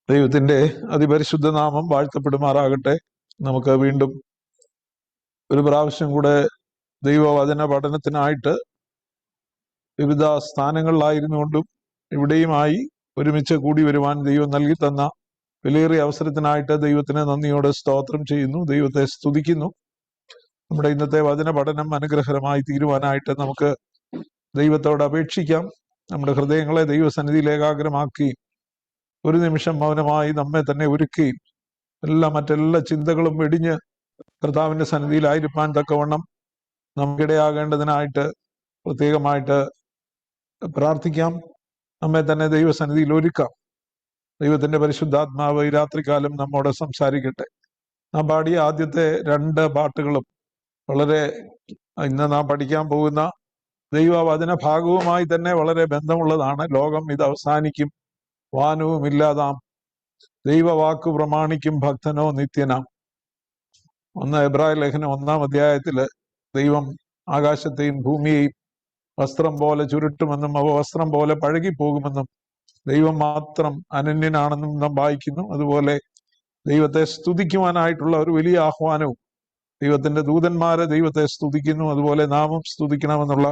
ദൈവത്തിന്റെ അതിപരിശുദ്ധ നാമം വാഴ്ത്തപ്പെടുമാറാകട്ടെ. നമുക്ക് വീണ്ടും ഒരു പ്രാവശ്യം കൂടെ ദൈവവചന പഠനത്തിനായിട്ട് വിവിധ സ്ഥാനങ്ങളിലായിരുന്നു കൊണ്ടും ഇവിടെയുമായി ഒരുമിച്ച് കൂടി വരുവാൻ ദൈവം നൽകി തന്ന വിലയേറിയ അവസരത്തിനായിട്ട് ദൈവത്തിന് നന്ദിയോടെ സ്തോത്രം ചെയ്യുന്നു, ദൈവത്തെ സ്തുതിക്കുന്നു. നമ്മുടെ ഇന്നത്തെ വചന പഠനം അനുഗ്രഹകരമായി തീരുവാനായിട്ട് നമുക്ക് ദൈവത്തോട് അപേക്ഷിക്കാം. നമ്മുടെ ഹൃദയങ്ങളെ ദൈവസന്നിധിയിൽ ഏകാഗ്രമാക്കി ഒരു നിമിഷം മൗനമായി നമ്മെ തന്നെ ഒരുക്കുകയും മറ്റെല്ലാ ചിന്തകളും വെടിഞ്ഞ് കർത്താവിന്റെ സന്നിധിയിലായിരിക്കാൻ തക്കവണ്ണം നമുക്കിടയാകേണ്ടതിനായിട്ട് പ്രത്യേകമായിട്ട് പ്രാർത്ഥിക്കാം. നമ്മെ തന്നെ ദൈവസന്നിധിയിൽ ഒരുക്കാം. ദൈവത്തിന്റെ പരിശുദ്ധാത്മാവ് ഈ രാത്രികാലം നമ്മോട് സംസാരിക്കട്ടെ. നാം പാടിയ ആദ്യത്തെ 2 പാട്ടുകളും വളരെ ഇന്ന് നാം പഠിക്കാൻ പോകുന്ന ദൈവവചന ഭാഗവുമായി തന്നെ വളരെ ബന്ധമുള്ളതാണ്. ലോകം ഇത് അവസാനിക്കും, വാനവും ഇല്ലാതാം, ദൈവവാക്ക് പ്രമാണിക്കും, ഭക്തനോ നിത്യനാം. 1 എബ്രായ ലേഖനം 1-ാം അധ്യായത്തില് ദൈവം ആകാശത്തെയും ഭൂമിയെയും വസ്ത്രം പോലെ ചുരുട്ടുമെന്നും അവ വസ്ത്രം പോലെ പഴകിപ്പോകുമെന്നും ദൈവം മാത്രം അനന്യനാണെന്നും നാം വായിക്കുന്നു. അതുപോലെ ദൈവത്തെ സ്തുതിക്കുവാനായിട്ടുള്ള ഒരു വലിയ ആഹ്വാനവും, ദൈവത്തിന്റെ ദൂതന്മാരെ ദൈവത്തെ സ്തുതിക്കുന്നു, അതുപോലെ നാമും സ്തുതിക്കണമെന്നുള്ള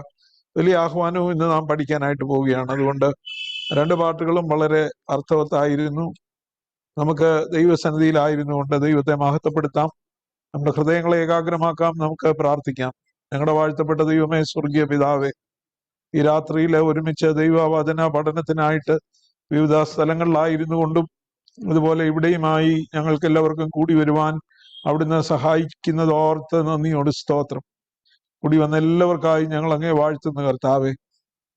വലിയ ആഹ്വാനവും ഇന്ന് നാം പഠിക്കാനായിട്ട് പോവുകയാണ്. അതുകൊണ്ട് 2 പാട്ടുകളും വളരെ അർത്ഥവത്തായിരുന്നു. നമുക്ക് ദൈവസന്നിധിയിലായിരുന്നു കൊണ്ട് ദൈവത്തെ മഹത്വപ്പെടുത്താം, നമ്മുടെ ഹൃദയങ്ങളെ ഏകാഗ്രമാക്കാം, നമുക്ക് പ്രാർത്ഥിക്കാം. ഞങ്ങളുടെ വാഴ്ത്തപ്പെട്ട ദൈവമേ, സ്വർഗീയ പിതാവേ, ഈ രാത്രിയിൽ ഒരുമിച്ച് ദൈവവചന പഠനത്തിനായിട്ട് വിവിധ സ്ഥലങ്ങളിലായിരുന്നു കൊണ്ടും അതുപോലെ ഇവിടെയുമായി ഞങ്ങൾക്ക് എല്ലാവർക്കും കൂടി വരുവാൻ അവിടുന്ന് സഹായിക്കുന്നത് ഓർത്ത് നന്ദിയോട് സ്തോത്രം. കൂടി വന്ന എല്ലാവർക്കായി ഞങ്ങൾ അങ്ങേ വാഴ്ത്തുന്ന കർത്താവേ,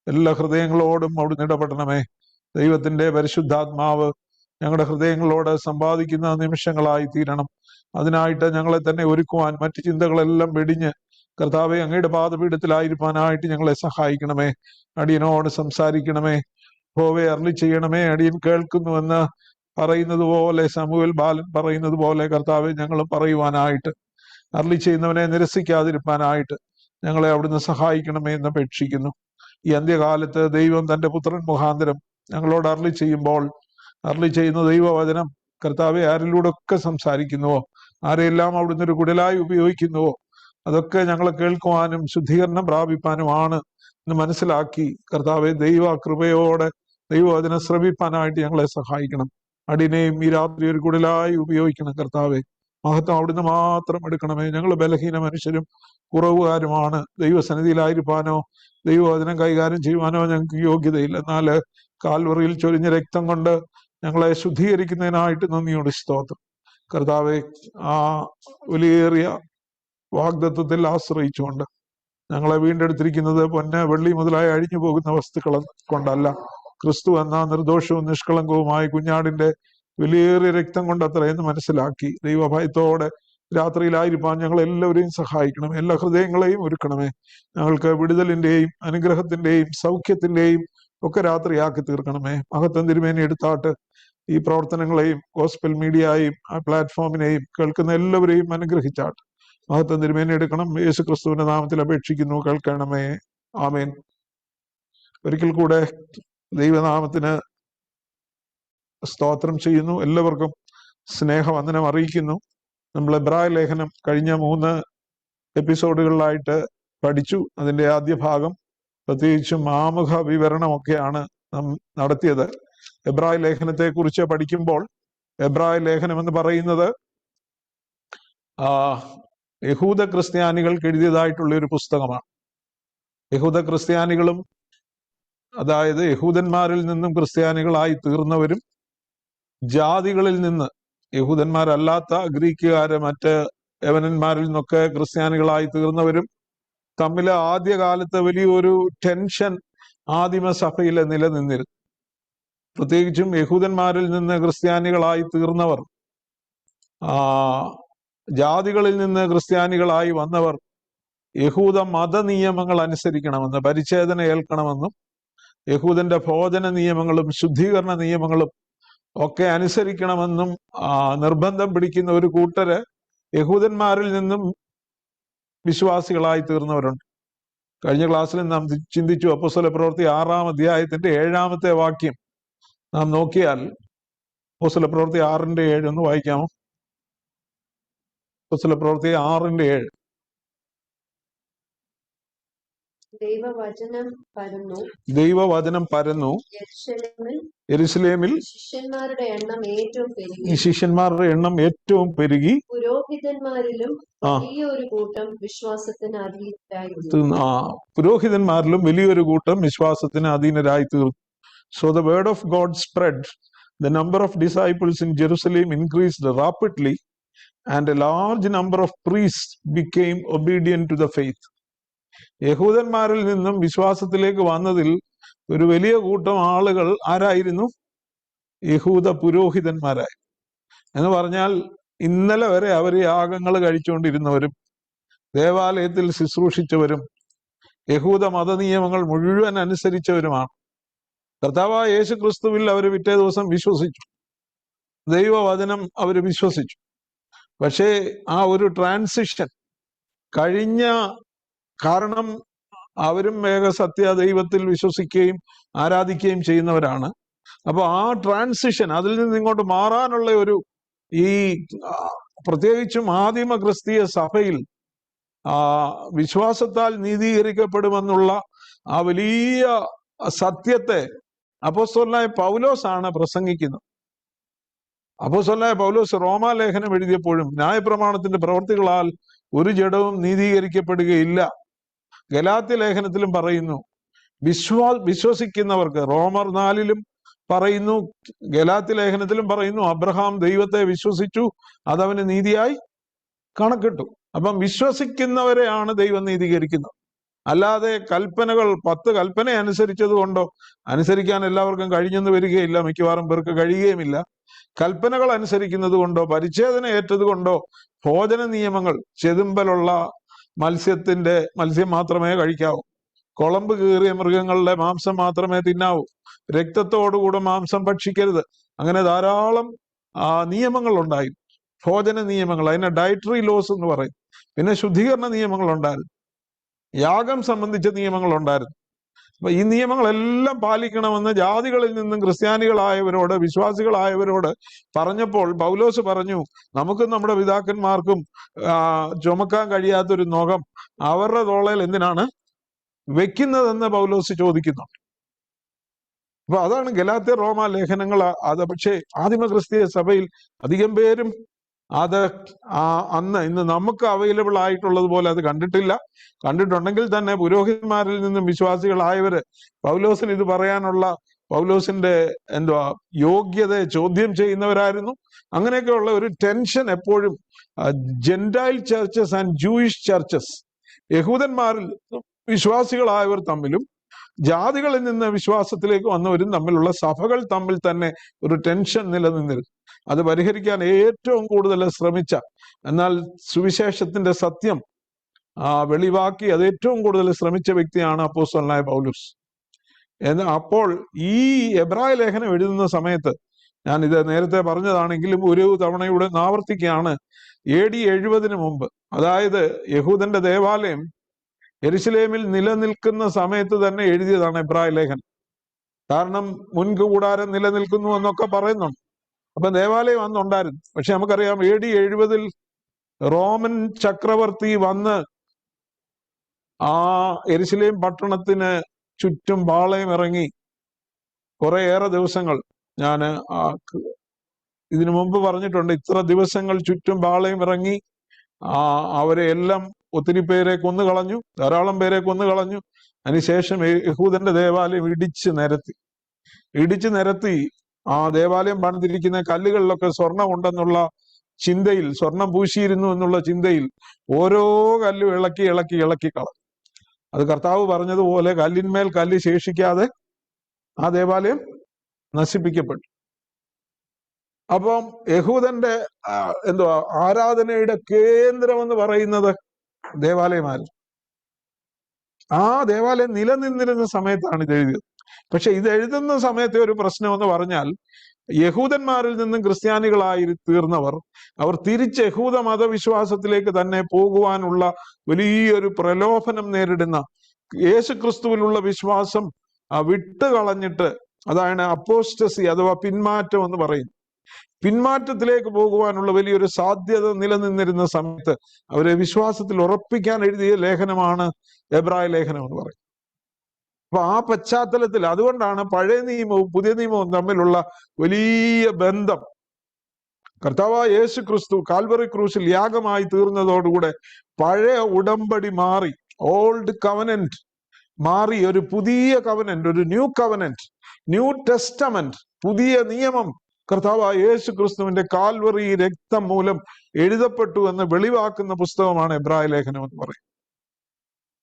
എല്ലാ ഹൃദയങ്ങളോടും അവിടുന്ന് ഇടപെടണമേ. ദൈവത്തിന്റെ പരിശുദ്ധാത്മാവ് ഞങ്ങളുടെ ഹൃദയങ്ങളോട് സമ്പാദിക്കുന്ന നിമിഷങ്ങളായി തീരണം. അതിനായിട്ട് ഞങ്ങളെ തന്നെ ഒരുക്കുവാൻ മറ്റു ചിന്തകളെല്ലാം വെടിഞ്ഞ് കർത്താവെ അങ്ങയുടെ പാദപീഠത്തിലായിരിക്കാനായിട്ട് ഞങ്ങളെ സഹായിക്കണമേ. അടിയനോട് സംസാരിക്കണമേ, യഹോവേ അരുളി ചെയ്യണമേ. അടിയൻ കേൾക്കുന്നുവെന്ന് പറയുന്നത് പോലെ, ശമൂവേൽ ബാലൻ പറയുന്നത് പോലെ കർത്താവെ ഞങ്ങളും പറയുവാനായിട്ട്, അരുളി ചെയ്യുന്നവനെ നിരസിക്കാതിരിക്കാനായിട്ട് ഞങ്ങളെ അവിടുന്ന് സഹായിക്കണമേ എന്ന് അപേക്ഷിക്കുന്നു. ഈ അന്ത്യകാലത്ത് ദൈവം തന്റെ പുത്രൻ മുഖാന്തരം ഞങ്ങളോട് അരുളി ചെയ്യുമ്പോൾ, അരുളി ചെയ്യുന്ന ദൈവവചനം കർത്താവെ ആരിലൂടെ ഒക്കെ സംസാരിക്കുന്നുവോ, ആരെല്ലാം അവിടുന്ന് ഒരു കുടലായി ഉപയോഗിക്കുന്നുവോ, അതൊക്കെ ഞങ്ങൾ കേൾക്കുവാനും ശുദ്ധീകരണം പ്രാപിപ്പാനുമാണ് എന്ന് മനസ്സിലാക്കി കർത്താവെ ദൈവ കൃപയോടെ ദൈവവചനം ശ്രമിപ്പാനായിട്ട് ഞങ്ങളെ സഹായിക്കണം. അടിനെയും ഈ രാത്രി ഒരു കുടലായി ഉപയോഗിക്കണം കർത്താവെ. മഹത്വം അവിടുന്ന് മാത്രം എടുക്കണമേ. ഞങ്ങൾ ബലഹീന മനുഷ്യരും കുറവുകാരുമാണ്. ദൈവസന്നിധിയിലായിരിക്കാനോ ദൈവവചനം കൈകാര്യം ചെയ്യുവാനോ ഞങ്ങൾക്ക് യോഗ്യതയില്ല. എന്നാൽ കാൽവറിയിൽ ചൊരിഞ്ഞ രക്തം കൊണ്ട് ഞങ്ങളെ ശുദ്ധീകരിക്കുന്നതിനായിട്ട് നന്ദിയോട് സ്തോത്രം. കർത്താവെ, ആ വിലയേറിയ വാഗ്ദത്വത്തിൽ ആശ്രയിച്ചുകൊണ്ട് ഞങ്ങളെ വീണ്ടെടുത്തിരിക്കുന്നത് പൊന്ന് വെള്ളി മുതലായി അഴിഞ്ഞു പോകുന്ന വസ്തുക്കളെ കൊണ്ടല്ല, ക്രിസ്തു എന്ന നിർദോഷവും നിഷ്കളങ്കവുമായ കുഞ്ഞാടിന്റെ വിലയേറിയ രക്തം കൊണ്ടത്ര എന്ന് മനസ്സിലാക്കി ദൈവഭയത്തോടെ രാത്രിയിലായിരിക്കാൻ ഞങ്ങൾ എല്ലാവരെയും സഹായിക്കണം. എല്ലാ ഹൃദയങ്ങളെയും ഒരുക്കണമേ. ഞങ്ങൾക്ക് വിടുതലിന്റെയും അനുഗ്രഹത്തിന്റെയും സൗഖ്യത്തിന്റെയും ഒക്കെ രാത്രിയാക്കി തീർക്കണമേ. മഹത്വം തിരുമേനി എടുത്താട്ട് ഈ പ്രവർത്തനങ്ങളെയും ഗോസ്പൽ മീഡിയയെയും ആ പ്ലാറ്റ്ഫോമിനെയും കേൾക്കുന്ന എല്ലാവരെയും അനുഗ്രഹിച്ചാട്ട് മഹത്വം തിരുമേനി എടുക്കണം. യേശു ക്രിസ്തുവിന്റെ നാമത്തിൽ അപേക്ഷിക്കുന്നു, കേൾക്കണമേ. ആമേൻ. ഒരിക്കൽ കൂടെ ദൈവനാമത്തിന് സ്തോത്രം ചെയ്യുന്നു. എല്ലാവർക്കും സ്നേഹവന്ദനം അറിയിക്കുന്നു. നമ്മൾ എബ്രായ ലേഖനം കഴിഞ്ഞ 3 എപ്പിസോഡുകളിലായിട്ട് പഠിച്ചു. അതിന്റെ ആദ്യ ഭാഗം പ്രത്യേകിച്ചും ആമുഖ വിവരണമൊക്കെയാണ് നാം നടത്തിയത്. എബ്രായ ലേഖനത്തെ കുറിച്ച് പഠിക്കുമ്പോൾ, എബ്രായ ലേഖനം എന്ന് പറയുന്നത് യഹൂദ ക്രിസ്ത്യാനികൾക്ക് എഴുതിയതായിട്ടുള്ള ഒരു പുസ്തകമാണ്. യഹൂദ ക്രിസ്ത്യാനികളും, അതായത് യഹൂദന്മാരിൽ നിന്നും ക്രിസ്ത്യാനികളായി തീർന്നവരും, ജാതികളിൽ നിന്ന് യഹൂദന്മാരല്ലാത്ത ഗ്രീക്കുകാര് മറ്റ് യവനന്മാരിൽ നിന്നൊക്കെ ക്രിസ്ത്യാനികളായി തീർന്നവരും തമ്മിൽ ആദ്യകാലത്ത് വലിയൊരു ടെൻഷൻ ആദിമസഭയിൽ നിലനിന്നിരുന്നു. പ്രത്യേകിച്ചും യഹൂദന്മാരിൽ നിന്ന് ക്രിസ്ത്യാനികളായി തീർന്നവർ, ജാതികളിൽ നിന്ന് ക്രിസ്ത്യാനികളായി വന്നവർ യഹൂദ മത നിയമങ്ങൾ അനുസരിക്കണമെന്ന്, പരിച്ഛേദന ഏൽക്കണമെന്നും യഹൂദന്റെ ഭോജന നിയമങ്ങളും ശുദ്ധീകരണ നിയമങ്ങളും ഒക്കെ അനുസരിക്കണമെന്നും നിർബന്ധം പിടിക്കുന്ന ഒരു കൂട്ടര് യഹൂദന്മാരിൽ നിന്നും വിശ്വാസികളായി തീർന്നവരുണ്ട്. കഴിഞ്ഞ ക്ലാസ്സിൽ നാം ചിന്തിച്ചു. അപ്പോസ്തല പ്രവൃത്തി 6-ാം അധ്യായത്തിന്റെ 7-ാമത്തെ വാക്യം നാം നോക്കിയാൽ അപ്പോസ്തല പ്രവൃത്തി 6:7 ഒന്ന് വായിക്കാമോ? അപ്പോസ്തല പ്രവൃത്തി 6:7. ദൈവവചനം പരന്നു യെരുശലേമിൽ ശിഷ്യന്മാരുടെ എണ്ണം ഏറ്റവും പെരുകി പുരോഹിതന്മാരിലും വലിയൊരു കൂട്ടം വിശ്വാസത്തിന് അധീനരായി തീർന്നു. So the word of God spread. The number of disciples in Jerusalem increased rapidly, and a large number of priests became obedient to the faith. യഹൂദന്മാരിൽ നിന്നും വിശ്വാസത്തിലേക്ക് വന്നതിൽ ഒരു വലിയ കൂട്ടം ആളുകൾ ആരായിരുന്നു? യഹൂദ പുരോഹിതന്മാരായി. എന്ന് പറഞ്ഞാൽ ഇന്നലെ വരെ അവർ യാഗങ്ങൾ കഴിച്ചുകൊണ്ടിരുന്നവരും ദേവാലയത്തിൽ ശുശ്രൂഷിച്ചവരും യഹൂദ മതനിയമങ്ങൾ മുഴുവൻ അനുസരിച്ചവരുമാണ്. കർത്താവായ യേശു ക്രിസ്തുവിൽ അവർ പിറ്റേ ദിവസം വിശ്വസിച്ചു, ദൈവവചനം അവർ വിശ്വസിച്ചു. പക്ഷേ ആ ഒരു ട്രാൻസിഷൻ കഴിഞ്ഞ, കാരണം അവരും ഏകസത്യ ദൈവത്തിൽ വിശ്വസിക്കുകയും ആരാധിക്കുകയും ചെയ്യുന്നവരാണ്. അപ്പൊ ആ ട്രാൻസിഷൻ, അതിൽ നിന്ന് ഇങ്ങോട്ട് മാറാനുള്ള ഒരു, ഈ പ്രത്യേകിച്ചും ആദിമ ക്രിസ്തീയ സഭയിൽ വിശ്വാസത്താൽ നീതീകരിക്കപ്പെടുമെന്നുള്ള ആ വലിയ സത്യത്തെ അപ്പോസ്തലനായ പൗലോസാണ് പ്രസംഗിക്കുന്നത്. അപ്പോസ്തലനായ പൗലോസ് റോമാലേഖനം എഴുതിയപ്പോഴും ന്യായപ്രമാണത്തിന്റെ പ്രവൃത്തികളാൽ ഒരു ജഡവും നീതീകരിക്കപ്പെടുകയില്ല. ഗലാത്യ ലേഖനത്തിലും പറയുന്നു, വിശ്വസിക്കുന്നവർക്ക്, റോമർ 4 പറയുന്നു, ഗലാത്യ ലേഖനത്തിലും പറയുന്നു, അബ്രഹാം ദൈവത്തെ വിശ്വസിച്ചു, അതവന് നീതിയായി കണക്കിട്ടു. അപ്പം വിശ്വസിക്കുന്നവരെയാണ് ദൈവം നീതീകരിക്കുന്നത്. അല്ലാതെ കൽപ്പനകൾ 10 കൽപ്പന അനുസരിച്ചത് കൊണ്ടോ, അനുസരിക്കാൻ എല്ലാവർക്കും കഴിഞ്ഞെന്ന് വരികയില്ല, മിക്കവാറും പേർക്ക് കഴിയുകയുമില്ല. കൽപ്പനകൾ അനുസരിക്കുന്നത് കൊണ്ടോ, പരിച്ഛേദന ഏറ്റത് കൊണ്ടോ, ഭോജന നിയമങ്ങൾ, ചെതുമ്പലുള്ള മത്സ്യം മാത്രമേ കഴിക്കാവൂ, കുളമ്പ് കീറിയ മൃഗങ്ങളുടെ മാംസം മാത്രമേ തിന്നാവൂ, രക്തത്തോടുകൂടെ മാംസം ഭക്ഷിക്കരുത്, അങ്ങനെ ധാരാളം നിയമങ്ങൾ ഉണ്ടായിരുന്നു. ഭോജന നിയമങ്ങൾ, അതിനെ ഡയറ്ററി ലോസ് എന്ന് പറയും. പിന്നെ ശുദ്ധീകരണ നിയമങ്ങൾ ഉണ്ടായിരുന്നു, യാഗം സംബന്ധിച്ച നിയമങ്ങൾ ഉണ്ടായിരുന്നു. അപ്പൊ ഈ നിയമങ്ങളെല്ലാം പാലിക്കണമെന്ന് ജാതികളിൽ നിന്നും ക്രിസ്ത്യാനികളായവരോട്, വിശ്വാസികളായവരോട് പറഞ്ഞപ്പോൾ പൗലോസ് പറഞ്ഞു, നമുക്കും നമ്മുടെ പിതാക്കന്മാർക്കും ചുമക്കാൻ കഴിയാത്തൊരു നുകം അവരുടെ തോളയിൽ എന്തിനാണ് വെക്കുന്നതെന്ന് പൗലോസ് ചോദിക്കുന്നു. അപ്പൊ അതാണ് ഗലാത്യ റോമ ലേഖനങ്ങൾ. അത് പക്ഷേ ആദിമ ക്രിസ്തീയ സഭയിൽ അധികം പേരും അത് ഇന്ന് നമുക്ക് അവൈലബിൾ ആയിട്ടുള്ളത് പോലെ അത് കണ്ടിട്ടില്ല. കണ്ടിട്ടുണ്ടെങ്കിൽ തന്നെ പുരോഹിതന്മാരിൽ നിന്നും വിശ്വാസികളായവര് പൗലോസിന് ഇത് പറയാനുള്ള പൗലോസിന്റെ യോഗ്യതയെ ചോദ്യം ചെയ്യുന്നവരായിരുന്നു. അങ്ങനെയൊക്കെയുള്ള ഒരു ടെൻഷൻ എപ്പോഴും gentile churches and Jewish churches, യഹൂദന്മാരിൽ വിശ്വാസികളായവർ തമ്മിലും ജാതികളിൽ നിന്ന് വിശ്വാസത്തിലേക്ക് വന്നവരും തമ്മിലുള്ള സഭകൾ തമ്മിൽ തന്നെ ഒരു ടെൻഷൻ നിലനിന്നിരുന്നു. അത് പരിഹരിക്കാൻ ഏറ്റവും കൂടുതൽ ശ്രമിച്ച, എന്നാൽ സുവിശേഷത്തിന്റെ സത്യം വെളിവാക്കി അത് ഏറ്റവും കൂടുതൽ ശ്രമിച്ച വ്യക്തിയാണ് അപ്പോസ്തലനായ പൗലോസ്. അപ്പോൾ ഈ എബ്രായ ലേഖനം എഴുതുന്ന സമയത്ത്, ഞാൻ ഇത് നേരത്തെ പറഞ്ഞതാണെങ്കിലും ഒരു തവണയുടെ ആവർത്തിക്കുകയാണ്, AD 70 മുമ്പ്, അതായത് യഹൂദന്റെ ദേവാലയം യെരുശലേമിൽ നിലനിൽക്കുന്ന സമയത്ത് തന്നെ എഴുതിയതാണ് എബ്രായ ലേഖനം. കാരണം മുൻകൂടാരം നിലനിൽക്കുന്നു എന്നൊക്കെ പറയുന്നുണ്ട്. അപ്പൊ ദേവാലയം അന്നുണ്ടായിരുന്നു. പക്ഷെ നമുക്കറിയാം AD 70 റോമൻ ചക്രവർത്തി വന്ന് യെരുശലേം പട്ടണത്തിന് ചുറ്റും പാളയം ഇറങ്ങി കുറേയേറെ ദിവസങ്ങൾ, ഞാൻ ഇതിനു മുമ്പ് പറഞ്ഞിട്ടുണ്ട്, ഇത്ര ദിവസങ്ങൾ ചുറ്റും പാളയം ഇറങ്ങി അവരെ എല്ലാം, ഒത്തിരി പേരെ കൊന്നുകളഞ്ഞു, ധാരാളം പേരെ കൊന്നുകളഞ്ഞു. അതിനുശേഷം യഹൂദന്റെ ദേവാലയം ഇടിച്ചു നിരത്തി ആ ദേവാലയം പണിതിരിക്കുന്ന കല്ലുകളിലൊക്കെ സ്വർണം ഉണ്ടെന്നുള്ള ചിന്തയിൽ, സ്വർണം പൂശിയിരുന്നു എന്നുള്ള ചിന്തയിൽ ഓരോ കല്ലും ഇളക്കി കളഞ്ഞു. അത് കർത്താവ് പറഞ്ഞതുപോലെ കല്ലിന്മേൽ കല്ല് ശേഷിക്കാതെ ആ ദേവാലയം നശിപ്പിക്കപ്പെട്ടു. അപ്പം യഹൂദന്റെ ആരാധനയുടെ കേന്ദ്രം എന്ന് പറയുന്നത് ദേവാലയമായിരുന്നു. ആ ദേവാലയം നിലനിന്നിരുന്ന സമയത്താണ് ഇത് എഴുതിയത്. പക്ഷെ ഇത് എഴുതുന്ന സമയത്തെ ഒരു പ്രശ്നം എന്ന് പറഞ്ഞാൽ, യഹൂദന്മാരിൽ നിന്നും ക്രിസ്ത്യാനികളായി തീർന്നവർ അവർ തിരിച്ച് യഹൂദ മതവിശ്വാസത്തിലേക്ക് തന്നെ പോകുവാനുള്ള വലിയൊരു പ്രലോഭനം നേരിടുന്ന, യേശുക്രിസ്തുവിലുള്ള വിശ്വാസം വിട്ടുകളഞ്ഞിട്ട്, അതാണ് അപ്പോസ്റ്റസി അഥവാ പിന്മാറ്റം എന്ന് പറയും. പിന്മാറ്റത്തിലേക്ക് പോകുവാനുള്ള വലിയൊരു സാധ്യത നിലനിന്നിരുന്ന സമയത്ത് അവരെ വിശ്വാസത്തിൽ ഉറപ്പിക്കാൻ എഴുതിയ ലേഖനമാണ് എബ്രായ ലേഖനം എന്ന് പറയും. അപ്പൊ ആ പശ്ചാത്തലത്തിൽ അതുകൊണ്ടാണ് പഴയ നിയമവും പുതിയ നിയമവും തമ്മിലുള്ള വലിയ ബന്ധം. കർത്താവായ യേശു ക്രിസ്തു കാൽവറി ക്രൂശിൽ യാഗമായി തീർന്നതോടുകൂടെ പഴയ ഉടമ്പടി മാറി, ഓൾഡ് കവനന്റ് മാറി, ഒരു പുതിയ കവനന്റ്, ഒരു ന്യൂ കവനന്റ്, ന്യൂ ടെസ്റ്റമെന്റ്, പുതിയ നിയമം കർത്താവായ യേശു ക്രിസ്തുവിന്റെ കാൽവറി രക്തം മൂലം എഴുതപ്പെട്ടു എന്ന് വെളിവാക്കുന്ന പുസ്തകമാണ് എബ്രായ ലേഖനം എന്ന് പറയും.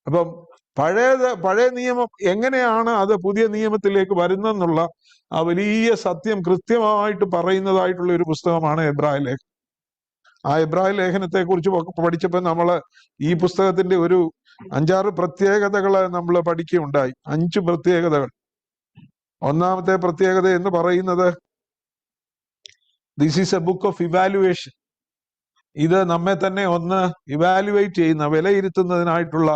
അപ്പം പഴയ നിയമം എങ്ങനെയാണ് അത് പുതിയ നിയമത്തിലേക്ക് വരുന്നെന്നുള്ള ആ വലിയ സത്യം കൃത്യമായിട്ട് പറയുന്നതായിട്ടുള്ള ഒരു പുസ്തകമാണ് എബ്രായ ലേഖനം. ആ എബ്രായ ലേഖനത്തെ കുറിച്ച് പഠിച്ചപ്പോൾ നമ്മള് ഈ പുസ്തകത്തിന്റെ ഒരു 5-6 പ്രത്യേകതകള് നമ്മൾ പഠിക്കുകയുണ്ടായി. 5 പ്രത്യേകതകൾ. ഒന്നാമത്തെ പ്രത്യേകത എന്ന് പറയുന്നത്, this is a book of evaluation. ഇത് നമ്മെ തന്നെ ഒന്ന് ഇവാലുവേറ്റ് ചെയ്യുന്ന, വിലയിരുത്തുന്നതിനായിട്ടുള്ള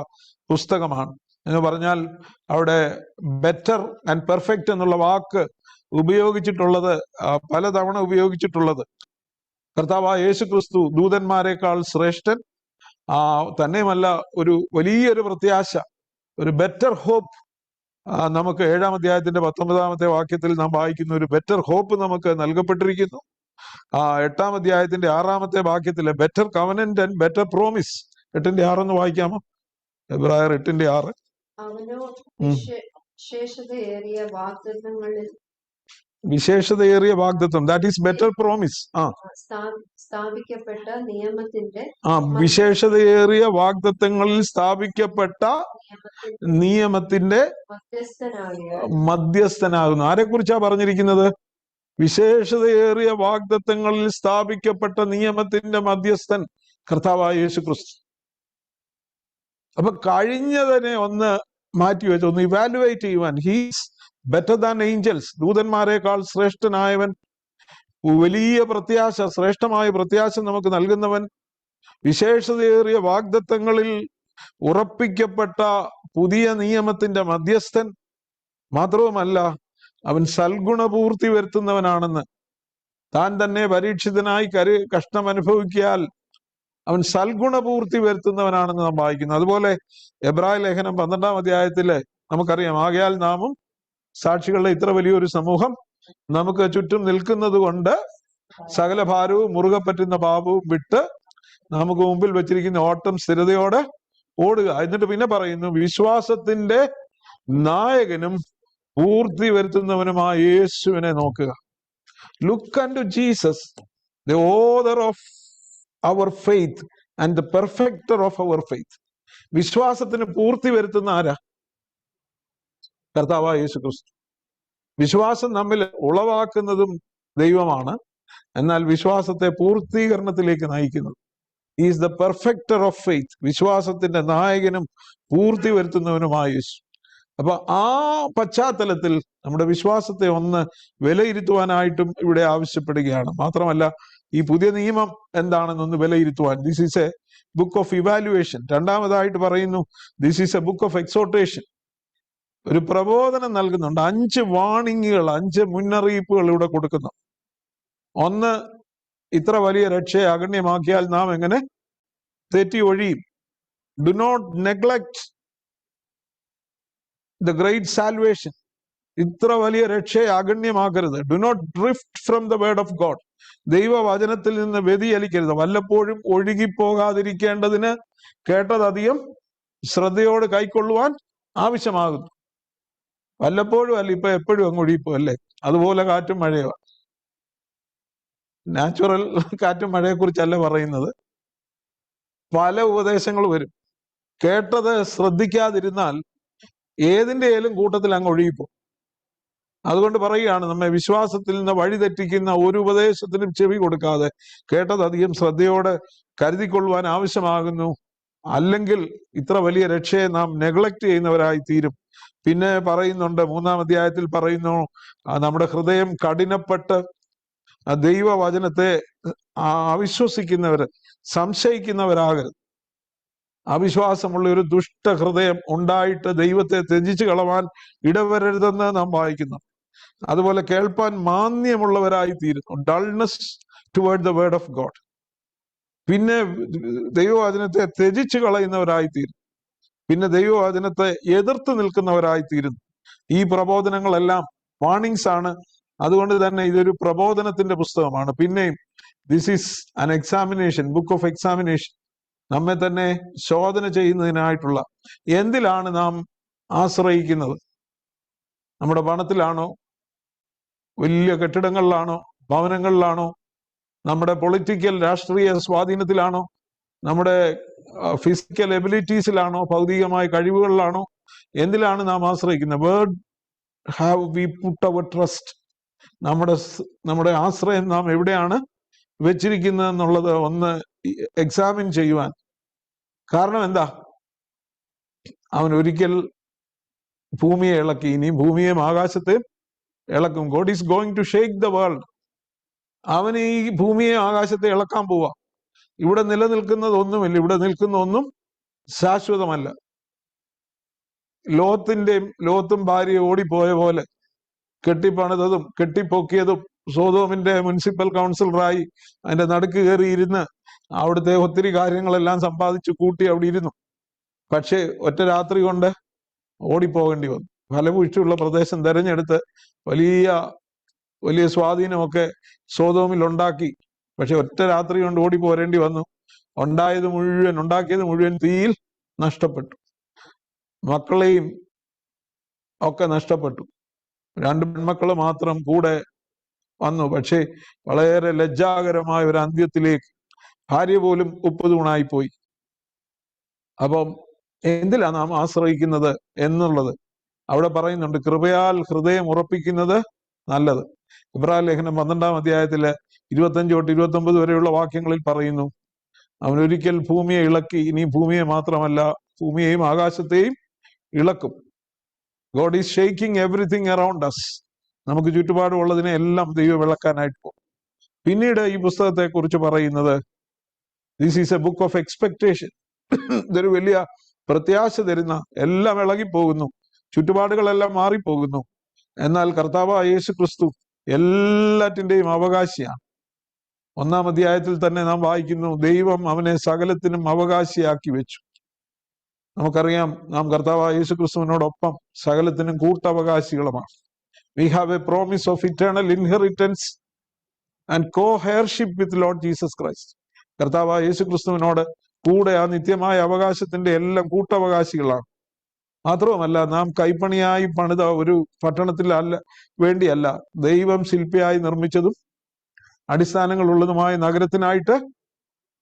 പുസ്തകമാണ്. എന്ന് പറഞ്ഞാൽ അവിടെ ബെറ്റർ ആൻഡ് പെർഫെക്റ്റ് എന്നുള്ള വാക്ക് ഉപയോഗിച്ചിട്ടുള്ളത്, പലതവണ ഉപയോഗിച്ചിട്ടുള്ളത്, കർത്താവായ യേശു ക്രിസ്തു ദൂതന്മാരെക്കാൾ ശ്രേഷ്ഠൻ, തന്നെയുമല്ല ഒരു വലിയൊരു പ്രത്യാശ, ഒരു ബെറ്റർ ഹോപ്പ് നമുക്ക് 7-ാം അധ്യായത്തിന്റെ 19-ാമത്തെ വാക്യത്തിൽ നാം വായിക്കുന്ന ഒരു ബെറ്റർ ഹോപ്പ് നമുക്ക് നൽകപ്പെട്ടിരിക്കുന്നു. 8-ാം അധ്യായത്തിന്റെ 6-ാമത്തെ വാക്യത്തിലെ better covenant and better promise. 8-ന്റെ 6 ഒന്ന് വായിക്കാമോ? എബ്രായർ 8-ന്റെ 6. വിശേഷതയേറിയ വാഗ്ദത്തം, ദാറ്റ് ഈസ് ബെറ്റർ പ്രോമിസ്. സ്ഥാപിക്കപ്പെട്ട നിയമത്തിന്റെ വിശേഷതയേറിയ വാഗ്ദത്തങ്ങളിൽ സ്ഥാപിക്കപ്പെട്ട നിയമത്തിന്റെ മധ്യസ്ഥനാകുന്നു. ആരെക്കുറിച്ചാ പറഞ്ഞിരിക്കുന്നത്? വിശേഷതയേറിയ വാഗ്ദത്തങ്ങളിൽ സ്ഥാപിക്കപ്പെട്ട നിയമത്തിന്റെ മധ്യസ്ഥൻ കർത്താവായ യേശു ക്രിസ്തു. അപ്പൊ കഴിഞ്ഞതിനെ ഒന്ന് മാറ്റിവെച്ച് ഒന്ന് ഇവാലുവേറ്റ് ചെയ്യുവാൻ, ഹീസ് ബെറ്റർ ദാൻ ഏഞ്ചൽസ്, ദൂതന്മാരെക്കാൾ ശ്രേഷ്ഠനായവൻ, വലിയ പ്രത്യാശ, ശ്രേഷ്ഠമായ പ്രത്യാശ നമുക്ക് നൽകുന്നവൻ, വിശേഷതയേറിയ വാഗ്ദത്തങ്ങളിൽ ഉറപ്പിക്കപ്പെട്ട പുതിയ നിയമത്തിന്റെ മധ്യസ്ഥൻ. മാത്രവുമല്ല, അവൻ സൽഗുണപൂർത്തി വരുത്തുന്നവനാണെന്ന്. താൻ തന്നെ പരീക്ഷിതനായി കഷ്ടം അനുഭവിക്കാൽ അവൻ സൽഗുണപൂർത്തി വരുത്തുന്നവനാണെന്ന് നാം വായിക്കുന്നു. അതുപോലെ എബ്രായ ലേഖനം 12-ാം അധ്യായത്തില് നമുക്കറിയാം, ആകയാൽ നാമും സാക്ഷികളുടെ ഇത്ര വലിയൊരു സമൂഹം നമുക്ക് ചുറ്റും നിൽക്കുന്നത് കൊണ്ട് സകല ഭാരവും മുറുകെ പറ്റുന്ന പാപവും വിട്ട് നമുക്ക് മുമ്പിൽ വെച്ചിരിക്കുന്ന ഓട്ടം സ്ഥിരതയോടെ ഓടുക. എന്നിട്ട് പിന്നെ പറയുന്നു, വിശ്വാസത്തിന്റെ നായകനും പൂർത്തി വരുത്തുന്നവനുമായ യേശുവിനെ നോക്കുക. Look unto Jesus, the author of our faith and the perfecter of our faith. വിശ്വാസത്തിന് പൂർത്തി വരുത്തുന്ന ആരാ? കർത്താവായ യേശു ക്രിസ്തു. വിശ്വാസം നമ്മിൽ ഉളവാക്കുന്നതും ദൈവമാണ്, എന്നാൽ വിശ്വാസത്തെ പൂർത്തീകരണത്തിലേക്ക് നയിക്കുന്നത് is the perfecter of faith. വിശ്വാസത്തിന്റെ നായകനും പൂർത്തി വരുത്തുന്നവനുമായ യേശു. അപ്പൊ ആ പശ്ചാത്തലത്തിൽ നമ്മുടെ വിശ്വാസത്തെ ഒന്ന് വിലയിരുത്തുവാനായിട്ടും ഇവിടെ ആവശ്യപ്പെടുകയാണ്. മാത്രമല്ല, ഈ പുതിയ നിയമം എന്താണെന്നൊന്ന് വിലയിരുത്തുവാൻ, this is a book of evaluation. രണ്ടാമതായിട്ട് പറയുന്നു, this is a book of exhortation. ഒരു പ്രബോധനം നൽകുന്നുണ്ട്. 5 വാണിങ്ങുകൾ, 5 മുന്നറിയിപ്പുകൾ ഇവിടെ കൊടുക്കുന്നു. ഒന്ന്, ഇത്ര വലിയ രക്ഷയെ അഗണ്യമാക്കിയാൽ നാം എങ്ങനെ തെറ്റി ഒഴിയും. Do not neglect the great salvation. ഇത്ര വലിയ രക്ഷയെ അഗണ്യമാക്കരുത്. Do not drift from the word of God. ദൈവവചനത്തിൽ നിന്ന് വ്യതിചലിക്കരുത്. വല്ലപ്പോഴും ഒഴുകിപ്പോകാതിരിക്കേണ്ടതിന് കേട്ടതധികം ശ്രദ്ധയോട് കൈക്കൊള്ളുവാൻ ആവശ്യമാകുന്നു. വല്ലപ്പോഴും അല്ല, ഇപ്പൊ എപ്പോഴും അങ്ങ് ഒഴുകിപ്പോ അല്ലേ. അതുപോലെ കാറ്റും മഴയോ, നാച്ചുറൽ കാറ്റും മഴയെ കുറിച്ചല്ല പറയുന്നത്. പല ഉപദേശങ്ങൾ വരും. കേട്ടത് ശ്രദ്ധിക്കാതിരുന്നാൽ ഏതിൻ്റെയും കൂട്ടത്തിൽ അങ്ങ് ഒഴുകിപ്പോ. അതുകൊണ്ട് പറയുകയാണ്, നമ്മെ വിശ്വാസത്തിൽ നിന്ന് വഴിതെറ്റിക്കുന്ന ഒരു ഉപദേശത്തിനും ചെവി കൊടുക്കാതെ കേട്ടതധികം ശ്രദ്ധയോടെ കരുതിക്കൊള്ളുവാൻ ആവശ്യമാകുന്നു. അല്ലെങ്കിൽ ഇത്ര വലിയ രക്ഷയെ നാം നെഗ്ലക്ട് ചെയ്യുന്നവരായി തീരും. പിന്നെ പറയുന്നുണ്ട്, 3-ാം അധ്യായത്തിൽ പറയുന്നു, നമ്മുടെ ഹൃദയം കഠിനപ്പെട്ട് ദൈവവചനത്തെ അവിശ്വസിക്കുന്നവര്, സംശയിക്കുന്നവരാകരുത്. അവിശ്വാസമുള്ള ഒരു ദുഷ്ട ഹൃദയം ഉണ്ടായിട്ട് ദൈവത്തെ ത്യജിച്ചു കളവാൻ ഇടവരരുതെന്ന് നാം വായിക്കുന്നു. അതുപോലെ കേൾപ്പാൻ മാന്യമുള്ളവരായി തീരുന്നു, dullness toward the word of God. പിന്നെ ദൈവവചനത്തെ ത്യജിച്ചു കളയുന്നവരായി തീരുന്നു. പിന്നെ ദൈവവചനത്തെ എതിർത്ത് നിൽക്കുന്നവരായി തീരുന്നു. ഈ പ്രബോധനങ്ങളെല്ലാം വാർണിങ്സ് ആണ്. അതുകൊണ്ട് തന്നെ ഇതൊരു പ്രബോധനത്തിന്റെ പുസ്തകമാണ്. പിന്നെയും ദിസ് ഈസ് അൻ എക്സാമിനേഷൻ, ബുക്ക് ഓഫ് എക്സാമിനേഷൻ, നമ്മെ തന്നെ ശോധന ചെയ്യുന്നതിനായിട്ടുള്ള. എന്തിലാണ് നാം ആശ്രയിക്കുന്നത്? നമ്മുടെ പണത്തിലാണോ? വലിയ കെട്ടിടങ്ങളിലാണോ? ഭവനങ്ങളിലാണോ? നമ്മുടെ പൊളിറ്റിക്കൽ രാഷ്ട്രീയ സ്വാധീനത്തിലാണോ? നമ്മുടെ ഫിസിക്കൽ എബിലിറ്റീസിലാണോ? ഭൗതികമായ കഴിവുകളിലാണോ? എന്തിലാണ് നാം ആശ്രയിക്കുന്നത്? Where have we put our trust? നമ്മുടെ ആശ്രയം നാം എവിടെയാണ് വെച്ചിരിക്കുന്നത് എന്നുള്ളത് ഒന്ന് എക്സാമിൻ ചെയ്യുവാൻ. കാരണം എന്താ? അവൻ ഒരിക്കൽ ഭൂമിയെ ഇളക്കി, ഇനി ഭൂമിയെയും ആകാശത്തെയും ഇളക്കും. God is going to shake the world. അവൻ ഈ ഭൂമിയെ ആകാശത്തെ ഇളക്കാൻ പോവാ. ഇവിടെ നിലനിൽക്കുന്നത് ഒന്നുമില്ല, ഇവിടെ നിൽക്കുന്ന ഒന്നും ശാശ്വതമല്ല. ലോത്തും ഭാര്യ ഓടിപ്പോയ പോലെ കെട്ടിപ്പണിതതും കെട്ടിപ്പൊക്കിയതും, സോതോമിന്റെ മുനിസിപ്പൽ കൗൺസിലറായി അതിന്റെ നടുക്ക് കയറിയിരുന്ന് അവിടുത്തെ ഒത്തിരി കാര്യങ്ങളെല്ലാം സമ്പാദിച്ചു കൂട്ടി അവിടെ ഇരുന്നു. പക്ഷേ ഒറ്റ രാത്രി കൊണ്ട് ഓടിപ്പോകേണ്ടി വന്നു. ഫലഭൂഷ്ടിയുള്ള പ്രദേശം തെരഞ്ഞെടുത്ത് വലിയ വലിയ സ്വാധീനമൊക്കെ സോതോമിൽ ഉണ്ടാക്കി. പക്ഷെ ഒറ്റ രാത്രി കൊണ്ട് ഓടിപ്പോരേണ്ടി വന്നു. ഉണ്ടാക്കിയത് മുഴുവൻ തീയിൽ നഷ്ടപ്പെട്ടു. മക്കളെയും ഒക്കെ നഷ്ടപ്പെട്ടു. 2 പെൺമക്കൾ മാത്രം കൂടെ വന്നു. പക്ഷേ വളരെ ലജ്ജാകരമായ ഒരു അന്ത്യത്തിലേക്ക് ഭാര്യ പോലും ഉപ്പുതൂണായിപ്പോയി. അപ്പം എന്തിലാ നാം ആശ്രയിക്കുന്നത് എന്നുള്ളത് അവിടെ പറയുന്നുണ്ട്. കൃപയാൽ ഹൃദയം ഉറപ്പിക്കുന്നത് നല്ലത്. ഇബ്രാഹിം ലേഖനം 12-ാം അധ്യായത്തില് 25 തൊട്ട് 29 വരെയുള്ള വാക്യങ്ങളിൽ പറയുന്നു, അവൻ ഒരിക്കൽ ഭൂമിയെ ഇളക്കി, ഇനി ഭൂമിയെ മാത്രമല്ല ഭൂമിയെയും ആകാശത്തെയും ഇളക്കും. God is shaking everything around us. നമുക്ക് ചുറ്റുപാടുമുള്ളതിനെ എല്ലാം ദൈവം ഇളക്കാനായിട്ട് പോകും. പിന്നീട് ഈ പുസ്തകത്തെ കുറിച്ച് പറയുന്നത്, this is a book of expectation. ഇതൊരു വലിയ പ്രത്യാശ തരുന്ന, എല്ലാം ഇളകിപ്പോകുന്നു, ചുറ്റുപാടുകളെല്ലാം മാറിപ്പോകുന്നു. എന്നാൽ കർത്താവായ യേശു ക്രിസ്തു എല്ലാറ്റിന്റെയും അവകാശിയാണ്. 1-ാം അധ്യായത്തിൽ തന്നെ നാം വായിക്കുന്നു, ദൈവം അവനെ സകലത്തിനും അവകാശിയാക്കി വെച്ചു. നമുക്കറിയാം, നാം കർത്താവായ യേശു ക്രിസ്തുവിനോടൊപ്പം സകലത്തിനും കൂട്ടവകാശികളുമാണ്. We have a promise of eternal inheritance and co-heirship with Lord Jesus Christ. കർത്താവായ യേശു ക്രിസ്തുവിനോട് കൂടെ ആ നിത്യമായ അവകാശത്തിന്റെ എല്ലാം കൂട്ടവകാശികളാണ്. മാത്രവുമല്ല, നാം കൈപ്പണിയായി പണിത ഒരു പട്ടണത്തിൽ വേണ്ടിയല്ല, ദൈവം ശില്പിയായി നിർമ്മിച്ചതും അടിസ്ഥാനങ്ങൾ ഉള്ളതുമായ നഗരത്തിനായിട്ട്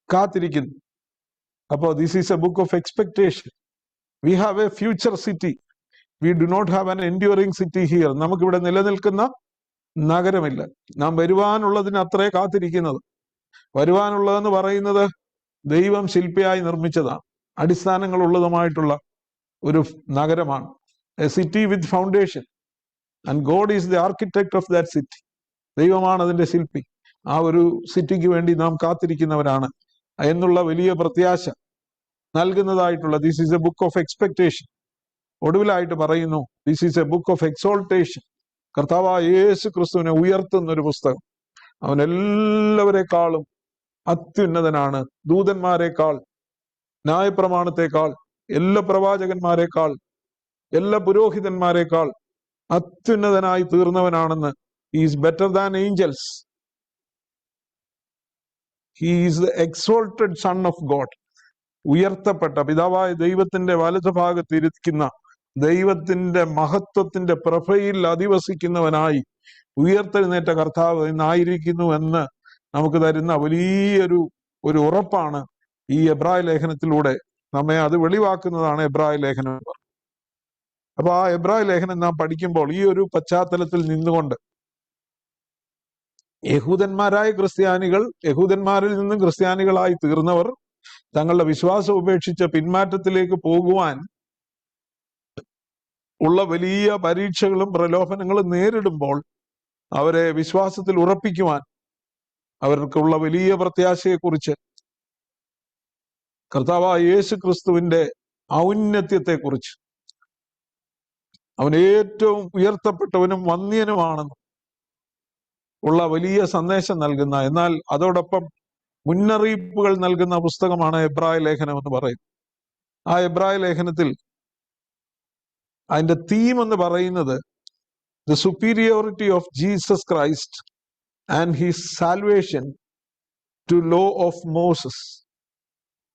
കാത്തിരിക്കുന്നു. അപ്പോൾ this is a book of expectation. We have a future city. We do not have an enduring city here. നമുക്കിവിടെ നിലനിൽക്കുന്ന നഗരമില്ല. നാം വരുവാനുള്ളതിന് അത്രേ കാത്തിരിക്കുന്നത്. വരുവാനുള്ളതെന്ന് പറയുന്നത് ദൈവം ശില്പിയായി നിർമ്മിച്ചതാണ്, അടിസ്ഥാനങ്ങൾ ഉള്ളതുമായിട്ടുള്ള ഒരു നഗരമാണ്. A city with foundation and God is the architect of that city. ദൈവമാണ് അതിന്റെ ശില്പി. ആ ഒരു സിറ്റിക്ക് വേണ്ടി നാം കാത്തിരിക്കുന്നവരാണ് എന്നുള്ള വലിയ പ്രത്യാശ നൽകുന്നതായിട്ടുള്ള this is a book of expectation. ഒടുവിലായിട്ട് പറയുന്നു, this is a book of exaltation. കർത്താവായ യേശു ക്രിസ്തുവിനെ ഉയർത്തുന്ന ഒരു പുസ്തകം. അവൻ എല്ലാവരെക്കാളും അത്യുന്നതനാണ്. ദൂതന്മാരെക്കാൾ, ന്യായപ്രമാണത്തെക്കാൾ, എല്ലാ പ്രവാചകന്മാരെക്കാൾ, എല്ലാ പുരോഹിതന്മാരെക്കാൾ അത്യുന്നതനായി തീർന്നവനാണെന്ന്. He is better than angels. He is the exalted son of God. ഉയർത്തപ്പെട്ട പിതാവായ ദൈവത്തിന്റെ വലതു ഭാഗത്തിരിക്കുന്ന, ദൈവത്തിന്റെ മഹത്വത്തിന്റെ പ്രഭയിൽ അധിവസിക്കുന്നവനായി ഉയർത്തെഴുന്നേറ്റ കർത്താവ് ഇന്നായിരിക്കുന്നു എന്ന് നമുക്ക് തരുന്ന വലിയൊരു ഉറപ്പാണ് ഈ എബ്രായ ലേഖനത്തിലൂടെ നമ്മെ അത് വെളിവാക്കുന്നതാണ് എബ്രായ ലേഖനം. അപ്പൊ ആ എബ്രായ ലേഖനം നാം പഠിക്കുമ്പോൾ ഈ ഒരു പശ്ചാത്തലത്തിൽ നിന്നുകൊണ്ട് യഹൂദന്മാരായ ക്രിസ്ത്യാനികൾ, യഹൂദന്മാരിൽ നിന്നും ക്രിസ്ത്യാനികളായി തീർന്നവർ തങ്ങളുടെ വിശ്വാസം ഉപേക്ഷിച്ച പിന്മാറ്റത്തിലേക്ക് പോകുവാൻ ഉള്ള വലിയ പരീക്ഷകളും പ്രലോഭനങ്ങളും നേരിടുമ്പോൾ അവരെ വിശ്വാസത്തിൽ ഉറപ്പിക്കുവാൻ അവർക്കുള്ള വലിയ പ്രത്യാശയെക്കുറിച്ച്, കർത്താവായ യേശു ക്രിസ്തുവിന്റെ ഔന്നത്യത്തെക്കുറിച്ച്, അവൻ ഏറ്റവും ഉയർത്തപ്പെട്ടവനും വന്യനുമാണെന്നും ഉള്ള വലിയ സന്ദേശം നൽകുന്ന, എന്നാൽ അതോടൊപ്പം മുന്നറിയിപ്പുകൾ നൽകുന്ന പുസ്തകമാണ് എബ്രായ ലേഖനം എന്ന് പറയുന്നത്. ആ എബ്രായ ലേഖനത്തിൽ അതിന്റെ തീം എന്ന് പറയുന്നത് the superiority of Jesus Christ and his salvation to law of Moses.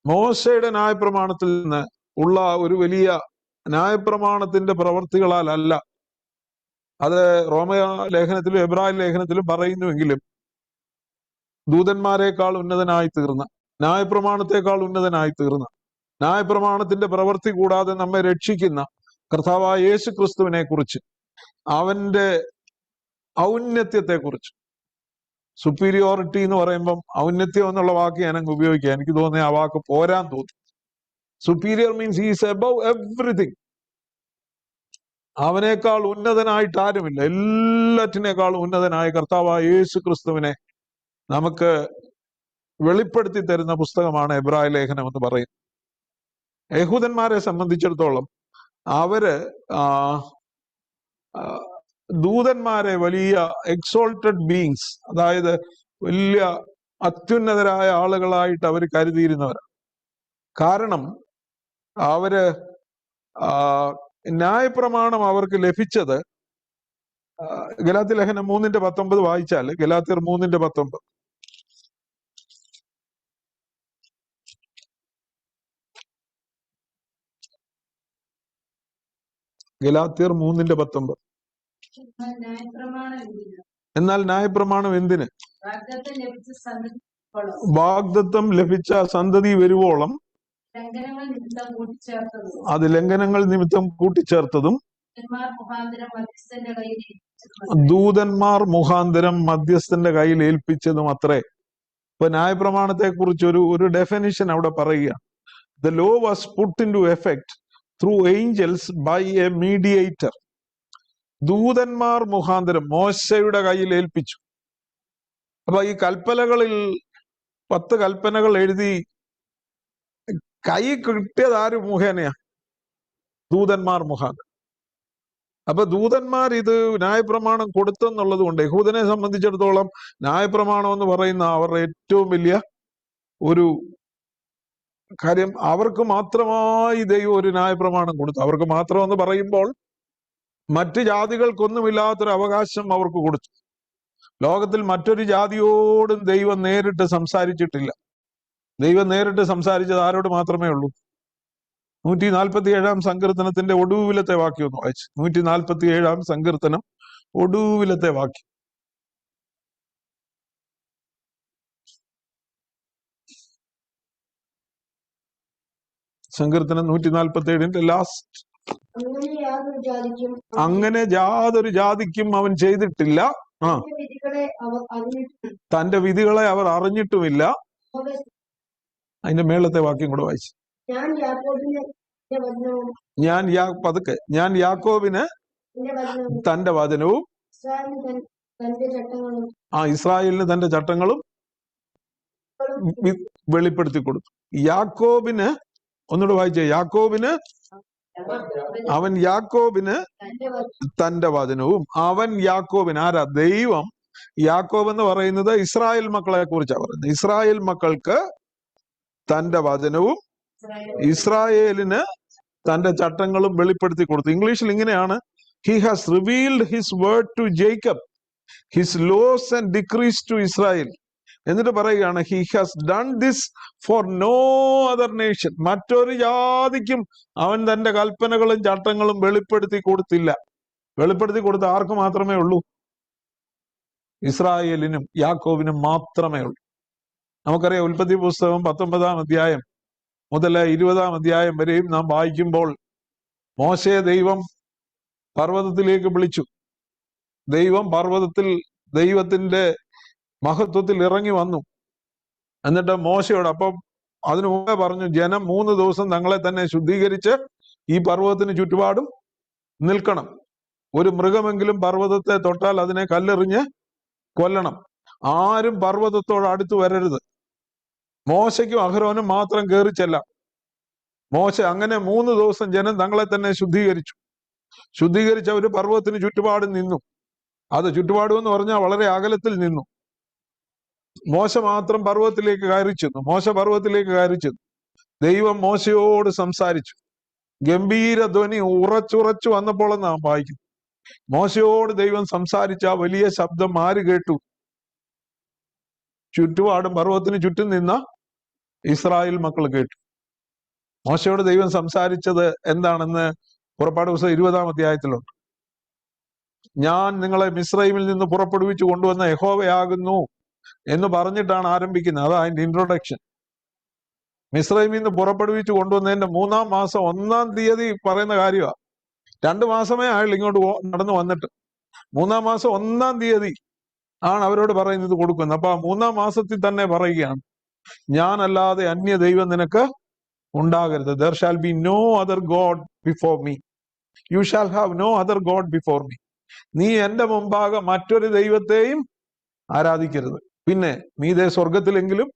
മോശയുടെ ന്യായപ്രമാണത്തിൽ നിന്ന് ഉള്ള ഒരു വലിയ ന്യായപ്രമാണത്തിന്റെ പ്രവർത്തികളാൽ അല്ല, അത് റോമ ലേഖനത്തിലും എബ്രായ ലേഖനത്തിലും പറയുന്നുവെങ്കിലും ദൂതന്മാരെക്കാൾ ഉന്നതനായി തീർന്ന, ന്യായപ്രമാണത്തെക്കാൾ ഉന്നതനായി തീർന്ന, ന്യായപ്രമാണത്തിന്റെ പ്രവൃത്തി കൂടാതെ നമ്മെ രക്ഷിക്കുന്ന കർത്താവായ യേശു ക്രിസ്തുവിനെ കുറിച്ച്, അവന്റെ ഔന്നത്യത്തെ കുറിച്ച്, സുപ്പീരിയോറിറ്റി എന്ന് പറയുമ്പം ഔന്നത്യം എന്നുള്ള വാക്ക് ഞാൻ അങ്ങ് ഉപയോഗിക്കുക, എനിക്ക് തോന്നുന്നത് ആ വാക്ക് പോരാൻ തോന്നി. Superior means he's above everything. അവനേക്കാൾ ഉന്നതനായിട്ട് ആരുമില്ല. എല്ലാറ്റിനേക്കാളും ഉന്നതനായ കർത്താവായ യേശു ക്രിസ്തുവിനെ നമുക്ക് വെളിപ്പെടുത്തി തരുന്ന പുസ്തകമാണ് എബ്രായ ലേഖനം എന്ന് പറയും. യഹൂദന്മാരെ സംബന്ധിച്ചിടത്തോളം അവര് ദൂതന്മാരെ വലിയ എക്സോൾട്ടഡ് ബീയിങ്സ്, അതായത് വലിയ അത്യുന്നതരായ ആളുകളായിട്ട് അവർ കരുതിയിരുന്നവരാണ്. കാരണം അവര് ന്യായപ്രമാണം അവർക്ക് ലഭിച്ചത്, ഗലാത്യ ലേഖനം 3:19 വായിച്ചാൽ, ഗലാത്യർ 3:19, ഗലാത്യർ 3:19. എന്നാൽ ന്യായപ്രമാണം എന്തിന്? വാഗ്ദത്തം ലഭിച്ച സന്തതി വരുവോളം അത് ലംഘനങ്ങൾ നിമിത്തം കൂട്ടിച്ചേർത്തതും ദൂതന്മാർ മുഖാന്തരം മധ്യസ്ഥന്റെ കയ്യിൽ ഏൽപ്പിച്ചതും അത്രേ. ഇപ്പൊ ന്യായപ്രമാണത്തെ കുറിച്ച് ഒരു ഡെഫിനിഷൻ അവിടെ പറയുക. The law was put into effect through angels by a mediator. ദൂതന്മാർ മുഖാന്തരം മോശയുടെ കയ്യിൽ ഏൽപ്പിച്ചു. അപ്പൊ ഈ കൽപ്പനകളിൽ 10 കൽപ്പനകൾ എഴുതി കൈ കിട്ടിയത് ആര് മുഖേനയാ? ദൂതന്മാർ മുഖാന്തരം. അപ്പൊ ദൂതന്മാർ ഇത് ന്യായപ്രമാണം കൊടുത്തെന്നുള്ളത് കൊണ്ട് യഹൂദനെ സംബന്ധിച്ചിടത്തോളം ന്യായപ്രമാണം എന്ന് പറയുന്ന അവരുടെ ഏറ്റവും വലിയ ഒരു കാര്യം. അവർക്ക് മാത്രമായി ദൈവം ഒരു ന്യായപ്രമാണം കൊടുത്തു. അവർക്ക് മാത്രം എന്ന് പറയുമ്പോൾ മറ്റ് ജാതികൾക്കൊന്നുമില്ലാത്തൊരു അവകാശം അവർക്ക് കൊടുത്തു. ലോകത്തിൽ മറ്റൊരു ജാതിയോടും ദൈവം നേരിട്ട് സംസാരിച്ചിട്ടില്ല. ദൈവം നേരിട്ട് സംസാരിച്ചത് ആരോട് മാത്രമേ ഉള്ളൂ? 147 സങ്കീർത്തനത്തിന്റെ ഒടുവിലത്തെ വാക്യം ഒന്ന് വായിച്ചു. 147 സങ്കീർത്തനം ഒടുവിലത്തെ വാക്യം. സങ്കീർത്തനം 147 ലാസ്റ്റ്. അങ്ങനെ യാതൊരു ജാതിക്കും അവൻ ചെയ്തിട്ടില്ല. തന്റെ വിധികളെ അവർ അറിഞ്ഞിട്ടുമില്ല. അതിന്റെ മേളത്തെ വാക്യം കൂടെ വായിച്ചു. ഞാൻ യാക്കോബിന് തന്റെ വചനവും ഇസ്രായേലിന് തന്റെ ചട്ടങ്ങളും വെളിപ്പെടുത്തി കൊടുത്തു. യാക്കോബിന്, ഒന്നുകൂടെ വായിച്ചേ, അവൻ യാക്കോബിന് തന്റെ വചനവും. അവൻ യാക്കോബിന്, ആരാ? ദൈവം. യാക്കോബ് എന്ന് പറയുന്നത് ഇസ്രായേൽ മക്കളെ കുറിച്ചാണ് പറയുന്നത്. ഇസ്രായേൽ മക്കൾക്ക് തന്റെ വചനവും ഇസ്രായേലിന് തന്റെ ചട്ടങ്ങളും വെളിപ്പെടുത്തി കൊടുത്തു. ഇംഗ്ലീഷിൽ ഇങ്ങനെയാണ്: he has revealed his word to Jacob, his laws and decrees to Israel. എന്നിട്ട് പറയുകയാണ്, he has done this for no other nation. മറ്റൊരു ജാതിക്കും അവൻ തന്റെ കൽപ്പനകളും ചട്ടങ്ങളും വെളിപ്പെടുത്തി കൊടുത്തില്ല. വെളിപ്പെടുത്തി കൊടുത്ത ആർക്ക് മാത്രമേ ഉള്ളൂ? ഇസ്രായേലിനും യാക്കോബിനും മാത്രമേ ഉള്ളൂ. നമുക്കറിയാം, ഉൽപ്പത്തി പുസ്തകം 19-ാം അധ്യായം മുതൽ 20-ാം അധ്യായം വരെയും നാം വായിക്കുമ്പോൾ മോശയെ ദൈവം പർവ്വതത്തിലേക്ക് വിളിച്ചു. ദൈവം പർവ്വതത്തിൽ ദൈവത്തിന്റെ മഹത്വത്തിൽ ഇറങ്ങി വന്നു. എന്നിട്ട് മോശയോട്, അപ്പം അതിനു മുമ്പേ പറഞ്ഞു, ജനം 3 ദിവസം തങ്ങളെ തന്നെ ശുദ്ധീകരിച്ച് ഈ പർവ്വതത്തിന് ചുറ്റുപാടും നിൽക്കണം. ഒരു മൃഗമെങ്കിലും പർവ്വതത്തെ തൊട്ടാൽ അതിനെ കല്ലെറിഞ്ഞ് കൊല്ലണം. ആരും പർവ്വതത്തോട് അടുത്ത് വരരുത്. മോശയ്ക്കും അഹരോനും മാത്രം കയറി ചെല്ലാം. മോശ അങ്ങനെ 3 ദിവസം ജനം തങ്ങളെ തന്നെ ശുദ്ധീകരിച്ചു. ശുദ്ധീകരിച്ച ഒരു പർവ്വതത്തിന് ചുറ്റുപാടും നിന്നു. അത് ചുറ്റുപാടും എന്ന് പറഞ്ഞാൽ വളരെ അകലത്തിൽ നിന്നു. മോശ മാത്രം പർവ്വതത്തിലേക്ക് കയറി ചെന്നു. പർവ്വതത്തിലേക്ക് കയറി ചെന്നു. ദൈവം മോശയോട് സംസാരിച്ചു. ഗംഭീര ധ്വനി ഉറച്ചുറച്ചു വന്നപ്പോൾ നാം വായിക്കുന്നു. മോശയോട് ദൈവം സംസാരിച്ച ആ വലിയ ശബ്ദം ആര് കേട്ടു? ചുറ്റുപാടും പർവ്വതത്തിന് ചുറ്റും നിന്ന ഇസ്രായേൽ മക്കൾ കേട്ടു. മോശയോട് ദൈവം സംസാരിച്ചത് എന്താണെന്ന് പുറപ്പാട് പുസ്തകം 20-ാം അധ്യായത്തിലുണ്ട്. ഞാൻ നിങ്ങളെ മിസ്രൈമിൽ നിന്ന് പുറപ്പെടുവിച്ചു കൊണ്ടുവന്ന യഹോവയാകുന്നു എന്ന് പറഞ്ഞിട്ടാണ് ആരംഭിക്കുന്നത്. അതാ അതിന്റെ ഇൻട്രൊഡക്ഷൻ. മിസ്രൈമിൽ നിന്ന് പുറപ്പെടുവിച്ചു കൊണ്ടുവന്നതിന്റെ 3-ാം മാസം 1-ാം തീയതി പറയുന്ന കാര്യമാണ്. 2 മാസമേ ആയുള്ളൂ ഇങ്ങോട്ട് നടന്നു വന്നിട്ട്. 3-ാം മാസം 1-ാം തീയതി ആണ് അവരോട് പറയുന്നത് കൊടുക്കുന്നത്. അപ്പൊ ആ 3-ാം മാസത്തിൽ തന്നെ പറയുകയാണ്, ഞാനല്ലാതെ അന്യ ദൈവം നിനക്ക് ഉണ്ടാകരുത്. There shall be no other God before me. You shall have no other God before me. നീ എന്റെ മുമ്പാകെ മറ്റൊരു ദൈവത്തെയും ആരാധിക്കരുത്. പിന്നെ മീതെ സ്വർഗത്തിലെങ്കിലും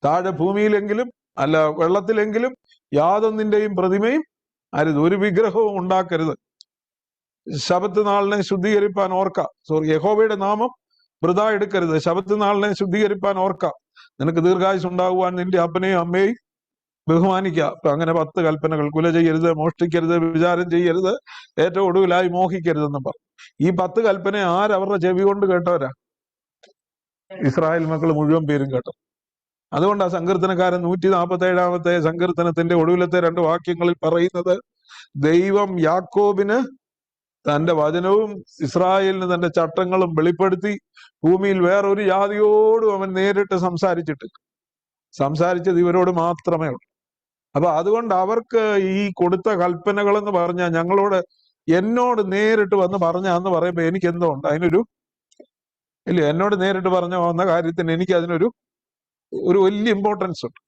താഴെ ഭൂമിയിലെങ്കിലും അല്ല വെള്ളത്തിലെങ്കിലും യാതൊന്നിന്റെയും പ്രതിമയും അരുത്, ഒരു വിഗ്രഹവും ഉണ്ടാക്കരുത്. ശബത്ത് നാളിനെ ശുദ്ധീകരിപ്പാൻ ഓർക്ക. യഹോവയുടെ നാമം വൃഥാ എടുക്കരുത്. ശബത്ത് നാളിനെ ശുദ്ധീകരിപ്പാൻ ഓർക്ക. നിനക്ക് ദീർഘായുസ് ഉണ്ടാകുവാൻ നിന്റെ അപ്പനെയും അമ്മയെയും ബഹുമാനിക്കുക. അങ്ങനെ 10 കൽപ്പനകൾ. കുല ചെയ്യരുത്, മോഷ്ടിക്കരുത്, വിചാരം ചെയ്യരുത്, ഏറ്റവും ഒടുവിലായി മോഹിക്കരുതെന്നും പറഞ്ഞു. ഈ 10 കൽപ്പന ആരവരുടെ ചെവി കൊണ്ട് കേട്ടവരാ? ഇസ്രായേൽ മക്കൾ മുഴുവൻ പേരും കേട്ടോ. അതുകൊണ്ട് ആ സങ്കീർത്തനക്കാരൻ 147-ാമത്തെ സങ്കീർത്തനത്തിന്റെ ഒടുവിലത്തെ 2 വാക്യങ്ങളിൽ പറയുന്നത്, ദൈവം യാക്കോബിന് തന്റെ വചനവും ഇസ്രായേലിന് തന്റെ ചട്ടങ്ങളും വെളിപ്പെടുത്തി. ഭൂമിയിൽ വേറൊരു ജാതിയോടും അവൻ നേരിട്ട് സംസാരിച്ചത് ഇവരോട് മാത്രമേ ഉള്ളൂ. അപ്പൊ അതുകൊണ്ട് അവർക്ക് ഈ കൊടുത്ത കൽപ്പനകൾ എന്ന് പറഞ്ഞാൽ എന്നോട് നേരിട്ട് വന്ന് പറഞ്ഞാന്ന് പറയുമ്പോ എനിക്ക് എന്തോ ഉണ്ട്, അതിനൊരു ഇല്ല, എന്നോട് നേരിട്ട് വന്ന കാര്യത്തിന് എനിക്ക് അതിനൊരു വലിയ ഇമ്പോർട്ടൻസ് ഉണ്ട്.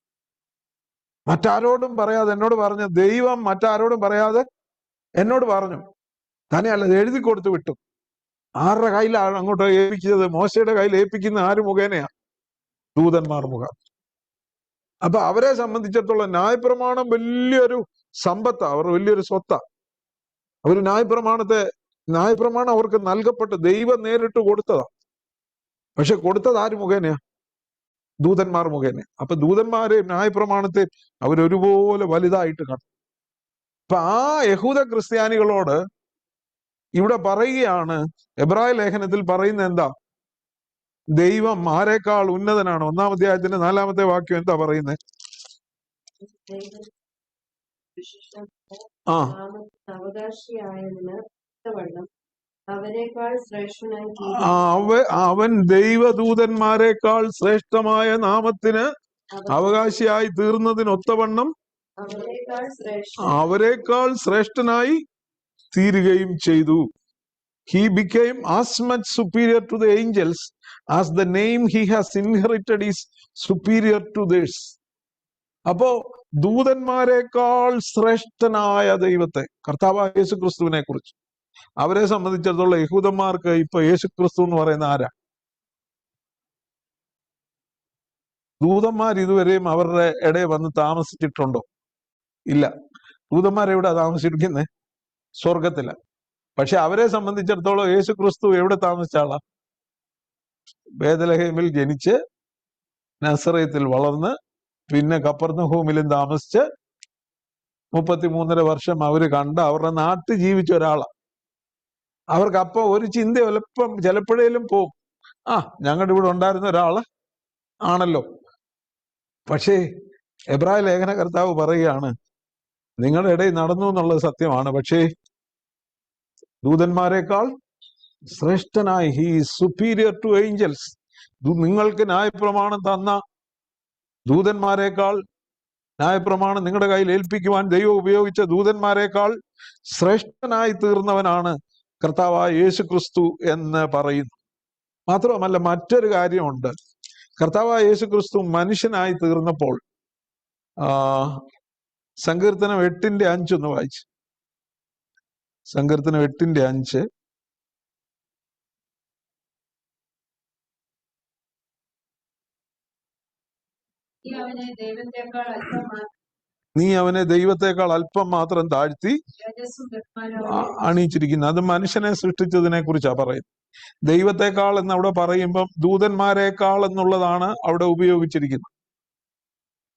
മറ്റാരോടും പറയാതെ എന്നോട് പറഞ്ഞ ദൈവം മറ്റാരോടും പറയാതെ എന്നോട് പറഞ്ഞു. തന്നെയല്ല, എഴുതി കൊടുത്തു വിട്ടു. ആരുടെ കയ്യിലാണ് അങ്ങോട്ട് ഏൽപ്പിച്ചത്? മോശയുടെ കയ്യിൽ ഏൽപ്പിക്കുന്ന ആര് മുഖേനയാ? ദൂതന്മാർ മുഖം. അപ്പൊ അവരെ സംബന്ധിച്ചിടത്തോളം ന്യായപ്രമാണം വലിയൊരു സമ്പത്താ, അവർ വലിയൊരു സ്വത്താ. അവർ ന്യായപ്രമാണം അവർക്ക് നൽകപ്പെട്ട് ദൈവം നേരിട്ട് കൊടുത്തതാ. പക്ഷെ കൊടുത്തത് ആര് മുഖേനയാ? ദൂതന്മാർ മുഖേന. അപ്പൊ ദൂതന്മാരെയും ന്യായപ്രമാണത്തെയും അവരൊരുപോലെ വലുതായിട്ട് കാണും. അപ്പൊ ആ യഹൂദ ക്രിസ്ത്യാനികളോട് ഇവിടെ പറയുകയാണ്, എബ്രായ ലേഖനത്തിൽ പറയുന്നത് എന്താ? ദൈവം ആരെക്കാൾ ഉന്നതനാണ്. 1-ാം അധ്യായത്തിന്റെ 4-ാമത്തെ വാക്യം എന്താ പറയുന്നത്? അവൻ ദൈവദൂതന്മാരെക്കാൾ ശ്രേഷ്ഠമായ നാമത്തിന് അവകാശിയായി തീർന്നതിനൊത്തവണ്ണം അവരെക്കാൾ ശ്രേഷ്ഠനായി തീരുകയും ചെയ്തു. He became as much superior to the angels as the name he has inherited is superior to theirs. അപ്പോ ദൂതന്മാരെക്കാൾ ശ്രേഷ്ഠനായ ദൈവത്തെ, കർത്താവായ യേശു ക്രിസ്തുവിനെ കുറിച്ച് അവരെ സംബന്ധിച്ചിടത്തോളം യഹൂദന്മാർക്ക് ഇപ്പൊ യേശു ക്രിസ്തു എന്ന് പറയുന്ന ആരാ? ദൂതന്മാർ ഇതുവരെയും അവരുടെ ഇടയിൽ വന്ന് താമസിച്ചിട്ടുണ്ടോ? ഇല്ല. ദൂതന്മാരെവിടെ താമസിച്ചിരിക്കുന്നത്? സ്വർഗത്തില. പക്ഷെ അവരെ സംബന്ധിച്ചിടത്തോളം യേശു ക്രിസ്തു എവിടെ താമസിച്ച ആളാ? ബേത്ലഹേമിൽ ജനിച്ച് നസറേത്തിൽ വളർന്ന് പിന്നെ കപ്പർന്നഹൂമിലും താമസിച്ച് 33.5 വർഷം അവര് കണ്ട് അവരുടെ നാട്ടിൽ ജീവിച്ച ഒരാളാ. അവർക്ക് അപ്പൊ ഒരു ചിന്ത ചിലപ്പോഴേലും പോവും, ഞങ്ങളുടെ ഇവിടെ ഉണ്ടായിരുന്ന ഒരാള് ആണല്ലോ. പക്ഷേ എബ്രായ ലേഖന കർത്താവ് പറയുകയാണ്, നിങ്ങളുടെ ഇടയിൽ നടന്നു എന്നുള്ളത് സത്യമാണ്, പക്ഷേ ദൂതന്മാരെക്കാൾ ശ്രേഷ്ഠനായി, he is superior to angels. നിങ്ങൾക്ക് ന്യായപ്രമാണം തന്ന ദൂതന്മാരെക്കാൾ, ന്യായപ്രമാണം നിങ്ങളുടെ കയ്യിൽ ഏൽപ്പിക്കുവാൻ ദൈവം ഉപയോഗിച്ച ദൂതന്മാരെക്കാൾ ശ്രേഷ്ഠനായി തീർന്നവനാണ് കർത്താവായ യേശു ക്രിസ്തു എന്ന് പറയുന്നു. മാത്രമല്ല മറ്റൊരു കാര്യമുണ്ട്. കർത്താവായ യേശു ക്രിസ്തു മനുഷ്യനായി തീർന്നപ്പോൾ സങ്കീർത്തനം 8:5 ഒന്ന് വായിച്ചു. സങ്കീർത്തനം 8:5. നീ അവനെ ദൈവത്തെക്കാൾ അല്പം മാത്രം താഴ്ത്തി അണിയിച്ചിരിക്കുന്നു. അത് മനുഷ്യനെ സൃഷ്ടിച്ചതിനെ കുറിച്ചാ പറയുന്നത്. ദൈവത്തെക്കാൾ എന്ന് അവിടെ പറയുമ്പം ദൂതന്മാരെക്കാൾ എന്നുള്ളതാണ് അവിടെ ഉപയോഗിച്ചിരിക്കുന്നത്.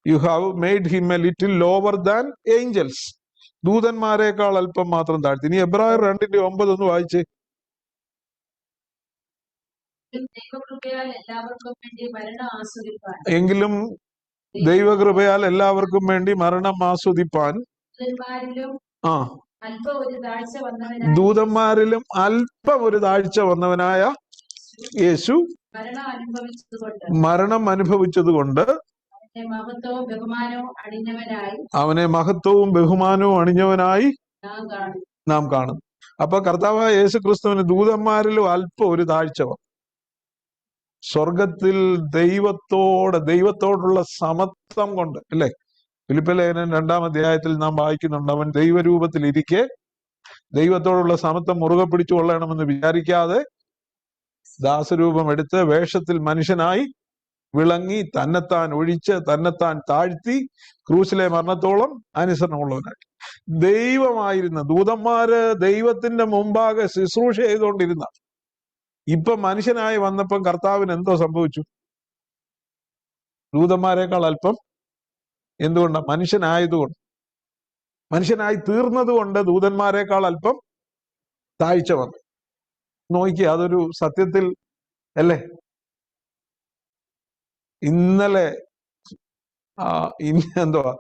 You have made him a little lower than angels. ദൂതന്മാരെക്കാൾ അല്പം മാത്രം താഴ്ത്തി. ഇനി എബ്രായർ 2:9 ഒന്ന് വായിച്ചേ. എങ്കിലും ദൈവകൃപയാൽ എല്ലാവർക്കും വേണ്ടി മരണം ആസ്വദിപ്പാൻ ദൂതന്മാരിലും അല്പം ഒരു താഴ്ച വന്നവനായ യേശു മരണം അനുഭവിച്ചതുകൊണ്ട് അവനെ മഹത്വവും ബഹുമാനവും അണിഞ്ഞവനായി നാം കാണുന്നു. അപ്പൊ കർത്താവായ യേശു ക്രിസ്തുവിന് ദൂതന്മാരിലും അല്പം ഒരു താഴ്ച വന്നു. സ്വർഗത്തിൽ ദൈവത്തോടുള്ള സമത്വം കൊണ്ട്, അല്ലെ? ഫിലിപ്പിയ ലേഖനം 2-ാം അധ്യായത്തിൽ നാം വായിക്കുന്നുണ്ട്, അവൻ ദൈവരൂപത്തിൽ ഇരിക്കെ ദൈവത്തോടുള്ള സമത്വം മുറുകെ പിടിച്ചു കൊള്ളണമെന്ന് വിചാരിക്കാതെ ദാസരൂപം എടുത്ത് വേഷത്തിൽ മനുഷ്യനായി വിളങ്ങി തന്നെത്താൻ ഒഴിച്ച് തന്നെത്താൻ താഴ്ത്തി ക്രൂശിലെ മരണത്തോളം അനുസരണമുള്ളവനായി. ദൈവമായിരുന്ന ദൂതന്മാര് ദൈവത്തിന്റെ മുമ്പാകെ ശുശ്രൂഷ ചെയ്തുകൊണ്ടിരുന്ന ഇപ്പൊ മനുഷ്യനായി വന്നപ്പം കർത്താവിന് എന്തോ സംഭവിച്ചു? ദൂതന്മാരെക്കാൾ അല്പം. എന്തുകൊണ്ടാ? മനുഷ്യനായതുകൊണ്ട്, മനുഷ്യനായി തീർന്നത് കൊണ്ട് ദൂതന്മാരെക്കാൾ അല്പം താഴ്ച വന്നു. നോക്കിയേ, അതൊരു സത്യത്തിൽ അല്ലേ? ഇന്നലെ എന്തുവാ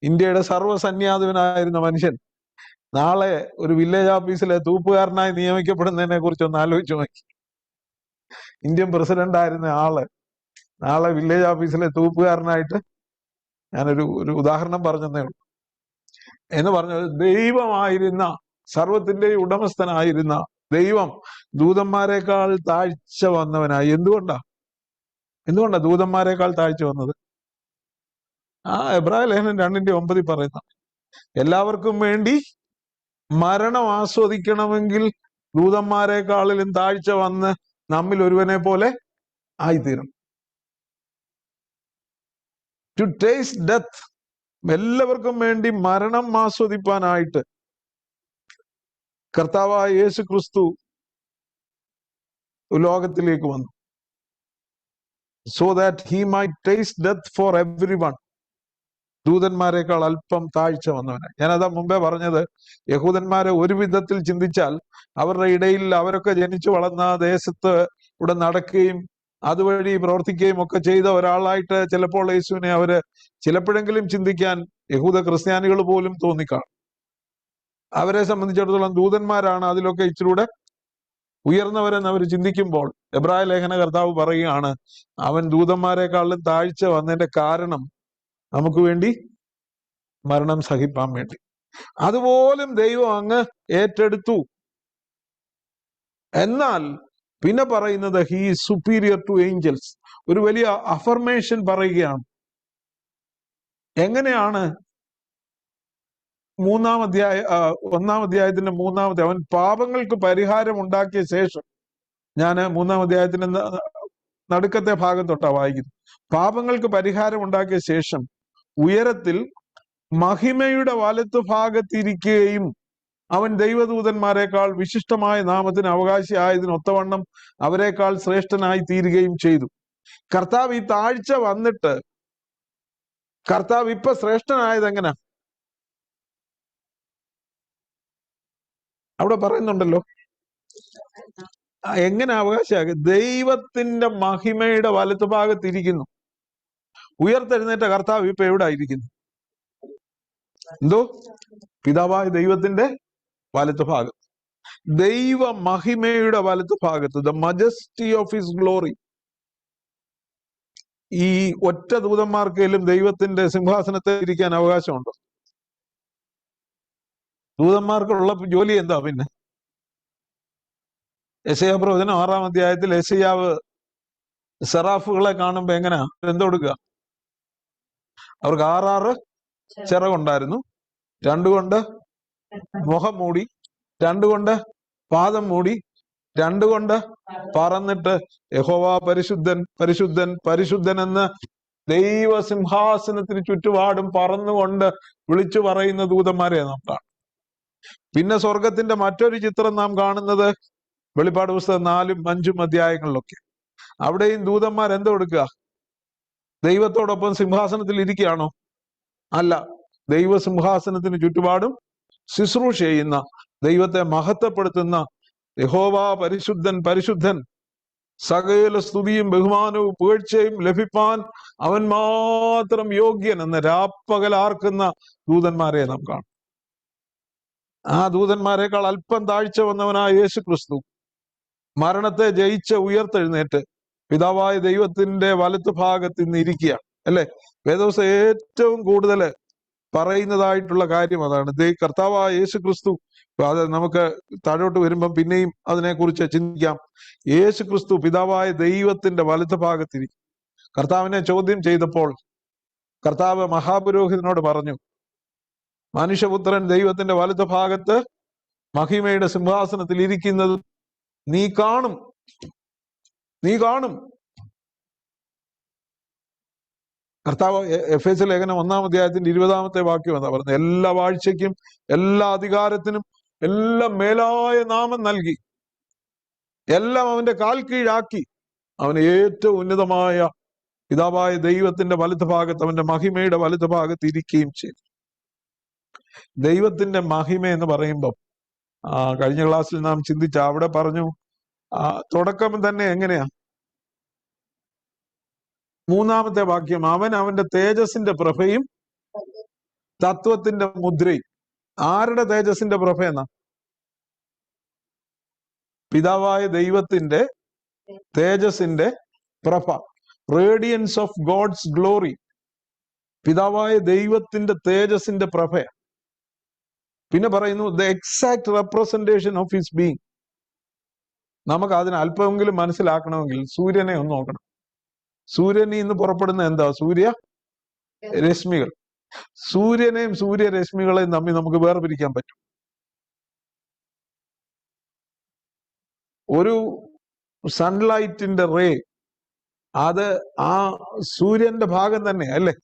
ഇന്ത്യയുടെ സർവ്വസന്യാധിപനായിരുന്ന മനുഷ്യൻ നാളെ ഒരു വില്ലേജ് ഓഫീസിലെ തൂപ്പുകാരനായി നിയമിക്കപ്പെടുന്നതിനെ കുറിച്ച് ഒന്ന് ആലോചിച്ച് നോക്കി. ഇന്ത്യൻ പ്രസിഡന്റ് ആയിരുന്ന ആള് നാളെ വില്ലേജ് ഓഫീസിലെ തൂപ്പുകാരനായിട്ട്, ഞാനൊരു ഉദാഹരണം പറഞ്ഞതേ ഉള്ളൂ, എന്ന് പറഞ്ഞത് ദൈവമായിരുന്ന സർവത്തിന്റെ ഉടമസ്ഥനായിരുന്ന ദൈവം ദൂതന്മാരെക്കാൾ താഴ്ച വന്നവനായി. എന്തുകൊണ്ടാ ദൂതന്മാരെക്കാൾ താഴ്ച വന്നത്? എബ്രായ ലേഖനം 2:9 പറയുന്ന, എല്ലാവർക്കും വേണ്ടി മരണം ആസ്വദിക്കണമെങ്കിൽ ദൂതന്മാരെക്കാളിലും താഴ്ച വന്ന് നമ്മിൽ ഒരുവനെ പോലെ ആയിത്തീരും. ടു ടേസ്റ്റ് ഡെത്ത്, എല്ലാവർക്കും വേണ്ടി മരണം ആസ്വദിപ്പാനായിട്ട് കർത്താവായ യേശു ക്രിസ്തു ലോകത്തിലേക്ക് വന്നു. So that he might taste death for every one. ദൂതന്മാരെക്കാൾ അല്പം താഴ്ച വന്നവനെ. ഞാനതാ മുമ്പേ പറഞ്ഞത്, യഹൂദന്മാരെ ഒരു വിധത്തിൽ ചിന്തിച്ചാൽ അവരുടെ ഇടയിൽ അവരൊക്കെ ജനിച്ചു വളർന്ന ദേശത്ത് ഇവിടെ നടക്കുകയും അതുവഴി പ്രവർത്തിക്കുകയും ഒക്കെ ചെയ്ത ഒരാളായിട്ട് ചിലപ്പോൾ യേശുവിനെ അവര് ചിലപ്പോഴെങ്കിലും ചിന്തിക്കാൻ യഹൂദ ക്രിസ്ത്യാനികൾ പോലും തോന്നിക്കാണും. അവരെ സംബന്ധിച്ചിടത്തോളം ദൂതന്മാരാണ് അതിലൊക്കെ ഇച്ചിലൂടെ ഉയർന്നവരെന്ന് അവർ ചിന്തിക്കുമ്പോൾ എബ്രായ ലേഖന കർത്താവ് പറയുകയാണ്, അവൻ ദൂതന്മാരെക്കാളും താഴ്ച വന്നതിന്റെ കാരണം നമുക്ക് വേണ്ടി മരണം സഹിപ്പാൻ വേണ്ടി. അതുപോലും ദൈവം അങ്ങ് ഏറ്റെടുത്തു. എന്നാൽ പിന്നെ പറയുന്നത് he is superior to angels. ഒരു വലിയ അഫർമേഷൻ പറയുകയാണ്. എങ്ങനെയാണ്? 1-ാം അധ്യായത്തിന്റെ 3-ാമത്തെ, അവൻ പാപങ്ങൾക്ക് പരിഹാരം ഉണ്ടാക്കിയ ശേഷം, ഞാൻ 3-ാം അധ്യായത്തിന്റെ നടുക്കത്തെ ഭാഗം തൊട്ടാ വായിക്കുന്നു. പാപങ്ങൾക്ക് പരിഹാരം ഉണ്ടാക്കിയ ശേഷം ഉയരത്തിൽ മഹിമയുടെ വലത്തു ഭാഗത്തിരിക്കുകയും അവൻ ദൈവദൂതന്മാരെക്കാൾ വിശിഷ്ടമായ നാമത്തിന് അവകാശിയായതിനൊത്തവണ്ണം അവരെക്കാൾ ശ്രേഷ്ഠനായി തീരുകയും ചെയ്തു. കർത്താവ് ഈ താഴ്ച വന്നിട്ട് കർത്താവ് ഇപ്പൊ ശ്രേഷ്ഠനായത് എങ്ങനെ? അവിടെ പറയുന്നുണ്ടല്ലോ, എങ്ങനെ അവകാശിയാക്കി? ദൈവത്തിന്റെ മഹിമയുടെ വലത്തുഭാഗത്തിരിക്കുന്നു. ഉയർത്തെഴുന്നേറ്റ കർത്താവ് ഇപ്പൊ എവിടെ ആയിരിക്കുന്നു? എന്തോ? പിതാവായ ദൈവത്തിന്റെ വലത്തുഭാഗം, ദൈവ മഹിമയുടെ വലത്തുഭാഗത്ത്, the majesty of his glory. ഈ ഒറ്റ ദൂതന്മാർക്കേലും ദൈവത്തിന്റെ സിംഹാസനത്തിൽ ഇരിക്കാൻ അവകാശമുണ്ടോ? ദൂതന്മാർക്കുള്ള ജോലി എന്താ? പിന്നെ യെശയ്യാ പ്രവചനം 6-ാം അധ്യായത്തിൽ യെശയ്യാവ് സെറാഫുകളെ കാണുമ്പോ എങ്ങനെയാ എന്തൊടുക്കുക? അവർക്ക് 6 ചിറകുണ്ടായിരുന്നു. 2 കൊണ്ട് മുഖം മൂടി, 2 കൊണ്ട് പാദം മൂടി, 2 കൊണ്ട് പറന്നിട്ട് യഹോവ പരിശുദ്ധൻ പരിശുദ്ധൻ പരിശുദ്ധൻ എന്ന് ദൈവസിംഹാസനത്തിന് ചുറ്റുപാടും പറന്നുകൊണ്ട് വിളിച്ചു പറയുന്ന ദൂതന്മാരെ നാം കാണും. പിന്നെ സ്വർഗത്തിന്റെ മറ്റൊരു ചിത്രം നാം കാണുന്നത് വെളിപ്പാട് പുസ്തകം 4ഉം 5ഉം അധ്യായങ്ങളിലൊക്കെ. അവിടെയും ദൂതന്മാർ എന്തോ എടുക്കുക? ദൈവത്തോടൊപ്പം സിംഹാസനത്തിൽ ഇരിക്കുകയാണോ? അല്ല, ദൈവസിംഹാസനത്തിന് ചുറ്റുപാടും ശുശ്രൂഷ ചെയ്യുന്ന, ദൈവത്തെ മഹത്വപ്പെടുത്തുന്ന, യഹോവ പരിശുദ്ധൻ പരിശുദ്ധൻ, സകല സ്തുതിയും ബഹുമാനവും പുകഴ്ചയും ലഭിപ്പാൻ അവൻ മാത്രം യോഗ്യൻ എന്ന് രാപ്പകലാർക്കുന്ന ദൂതന്മാരെ നാം കാണും. ആ ദൂതന്മാരെക്കാൾ അല്പം താഴ്ച വന്നവനായ യേശു ക്രിസ്തു മരണത്തെ ജയിച്ച് ഉയർത്തെഴുന്നേറ്റ് പിതാവായ ദൈവത്തിന്റെ വലത്ത് ഭാഗത്ത് ഇന്ന് ഇരിക്കുകയാണ്, അല്ലെ? വേദവസ്തം ഏറ്റവും കൂടുതൽ പറയുന്നതായിട്ടുള്ള കാര്യം അതാണ്. കർത്താവായ യേശു ക്രിസ്തു, അത് നമുക്ക് താഴോട്ട് വരുമ്പം പിന്നെയും അതിനെക്കുറിച്ച് ചിന്തിക്കാം. യേശു ക്രിസ്തു പിതാവായ ദൈവത്തിന്റെ വലത്ത് ഭാഗത്തിരിക്കും. കർത്താവിനെ ചോദ്യം ചെയ്തപ്പോൾ കർത്താവ് മഹാപുരോഹിതനോട് പറഞ്ഞു, മനുഷ്യപുത്രൻ ദൈവത്തിന്റെ വലത്ത് ഭാഗത്ത് മഹിമയുടെ സിംഹാസനത്തിൽ ഇരിക്കുന്നത് നീ കാണും, നീ കാണും. കർത്താവ് എഫേസ്യ ലേഖനം 1-ാം അധ്യായത്തിന്റെ 20-ാമത്തെ വാക്യം എന്താ പറയുന്നത്? എല്ലാ വാഴ്ചയ്ക്കും എല്ലാ അധികാരത്തിനും എല്ലാം മേലായ നാമം നൽകി, എല്ലാം അവന്റെ കാൽ കീഴാക്കി, അവന് ഏറ്റവും ഉന്നതമായ പിതാവായ ദൈവത്തിന്റെ വലത്ത് ഭാഗത്ത്, അവന്റെ മഹിമയുടെ വലത്ത് ഭാഗത്ത് ഇരിക്കുകയും ചെയ്തു. ദൈവത്തിന്റെ മഹിമ എന്ന് പറയുമ്പം കഴിഞ്ഞ ക്ലാസ്സിൽ നാം ചിന്തിച്ച, അവിടെ പറഞ്ഞു തുടക്കം തന്നെ എങ്ങനെയാ? 3-ാമത്തെ വാക്യം, അവൻ അവന്റെ തേജസ്സിന്റെ പ്രഭയും തത്വത്തിന്റെ മുദ്രയും. ആരുടെ തേജസ്സിന്റെ പ്രഭ എന്നാ? പിതാവായ ദൈവത്തിന്റെ തേജസ്സിന്റെ പ്രഭ, റേഡിയൻസ് ഓഫ് ഗോഡ്സ് ഗ്ലോറി. പിതാവായ ദൈവത്തിന്റെ തേജസ്സിന്റെ പ്രഭ. പിന്നെ പറയുന്നു the exact representation of his being. നമുക്ക് അതിന് അല്പമെങ്കിലും മനസ്സിലാക്കണമെങ്കിൽ സൂര്യനെ ഒന്ന് നോക്കണം. സൂര്യനിൽ നിന്ന് പുറപ്പെടുന്ന എന്താ? സൂര്യ രശ്മികൾ. സൂര്യനെയും സൂര്യരശ്മികളെയും തമ്മിൽ നമുക്ക് വേർപിരിക്കാൻ പറ്റും. ഒരു സൺലൈറ്റിന്റെ റേ, അത് ആ സൂര്യന്റെ ഭാഗം തന്നെ അല്ലേ?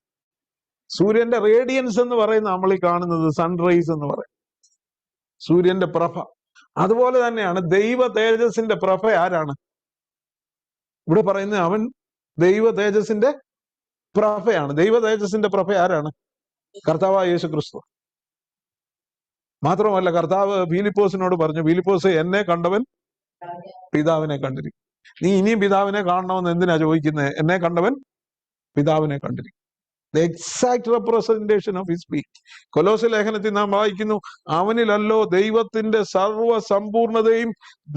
സൂര്യന്റെ റേഡിയൻസ് എന്ന് പറയുന്ന നമ്മൾ ഈ കാണുന്നത് സൺറൈസ് എന്ന് പറയും, സൂര്യന്റെ പ്രഭ. അതുപോലെ തന്നെയാണ് ദൈവ തേജസ്സിന്റെ പ്രഭ ആരാണ്? ഇവിടെ പറയുന്നത് അവൻ ദൈവ തേജസ്സിന്റെ പ്രഭയാണ്. ദൈവ തേജസ്സിന്റെ പ്രഭ ആരാണ്? കർത്താവായ യേശു ക്രിസ്തു. മാത്രമല്ല, കർത്താവ് ഫിലിപ്പോസിനോട് പറഞ്ഞു, ഫിലിപ്പോസ്, എന്നെ കണ്ടവൻ പിതാവിനെ കണ്ടിരിക്കും. നീ ഇനിയും പിതാവിനെ കാണണമെന്ന് എന്തിനാ ചോദിക്കുന്നത്? എന്നെ കണ്ടവൻ പിതാവിനെ കണ്ടിരിക്കും. The exact representation of his speech. കൊലോസ്യ ലേഖനത്തിൽ നാം വായിക്കുന്നു, അവനിലല്ലോ ദൈവത്തിന്റെ സർവ സമ്പൂർണതയും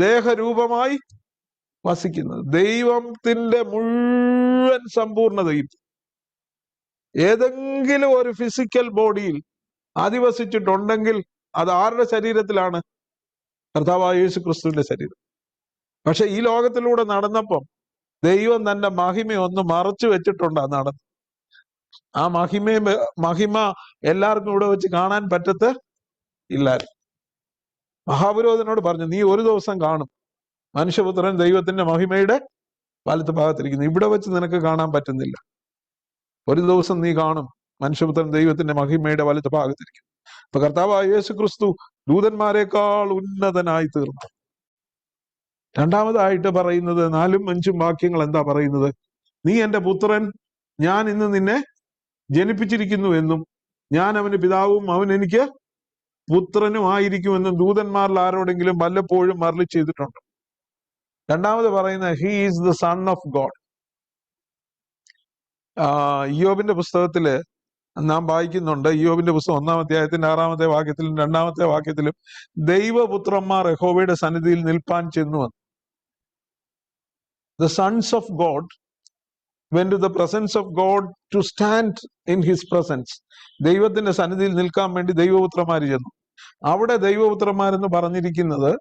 ദേഹരൂപമായി വസിക്കുന്നത്. ദൈവത്തിന്റെ മുഴുവൻ സമ്പൂർണതയും ഏതെങ്കിലും ഒരു ഫിസിക്കൽ ബോഡിയിൽ അധിവസിച്ചിട്ടുണ്ടെങ്കിൽ അത് ആരുടെ ശരീരത്തിലാണ്? കർത്താവായ യേശു ക്രിസ്തുവിന്റെ ശരീരം. പക്ഷെ ഈ ലോകത്തിലൂടെ നടന്നപ്പം ദൈവം തന്റെ മഹിമയൊന്ന് മറച്ചു വെച്ചിട്ടുണ്ട്. നടന്നു ആ മഹിമ എല്ലാവർക്കും ഇവിടെ വെച്ച് കാണാൻ പറ്റത്ത് ഇല്ലായിരുന്നു. മഹാപുരോഹിതനോട് പറഞ്ഞു, നീ ഒരു ദിവസം കാണും മനുഷ്യപുത്രൻ ദൈവത്തിന്റെ മഹിമയുടെ വലത്ത് ഭാഗത്തിരിക്കുന്നു. ഇവിടെ വെച്ച് നിനക്ക് കാണാൻ പറ്റുന്നില്ല. ഒരു ദിവസം നീ കാണും മനുഷ്യപുത്രൻ ദൈവത്തിന്റെ മഹിമയുടെ വലത്ത് ഭാഗത്തിരിക്കുന്നു. അപ്പൊ കർത്താവായ യേശു ക്രിസ്തു ദൂതന്മാരെക്കാൾ ഉന്നതനായി തീർന്നു. രണ്ടാമതായിട്ട് പറയുന്നത് 4ഉം 5ഉം വാക്യങ്ങൾ എന്താ പറയുന്നത്? നീ എന്റെ പുത്രൻ, ഞാൻ ഇന്ന് നിന്നെ ജനിപ്പിച്ചിരിക്കുന്നു എന്നും ഞാൻ അവന് പിതാവും അവൻ എനിക്ക് പുത്രനും ആയിരിക്കുമെന്നും ദൂതന്മാരിൽ ആരോടെങ്കിലും വല്ലപ്പോഴും അരുളി ചെയ്തിട്ടുണ്ട്. രണ്ടാമത് പറയുന്ന he is the son of God. ഇയ്യോബിന്റെ പുസ്തകത്തില് നാം വായിക്കുന്നുണ്ട്. ഇയ്യോബിന്റെ പുസ്തകം 1-ാം അധ്യായത്തിന്റെ 6-ാമത്തെ വാക്യത്തിലും 2-ാമത്തെ വാക്യത്തിലും ദൈവപുത്രന്മാർ യഹോവയുടെ സന്നിധിയിൽ നിൽപ്പാൻ ചെന്നുവെന്ന്. The sons of God went to the presence of God to stand in his presence. ദൈവത്തിന്റെ സന്നിധിയിൽ നിൽക്കാൻ വേണ്ടി ദൈവപുത്രന്മാർ ചെന്നു. അവിടെ ദൈവപുത്രന്മാരെന്ന് പറഞ്ഞിരിക്കുന്നത്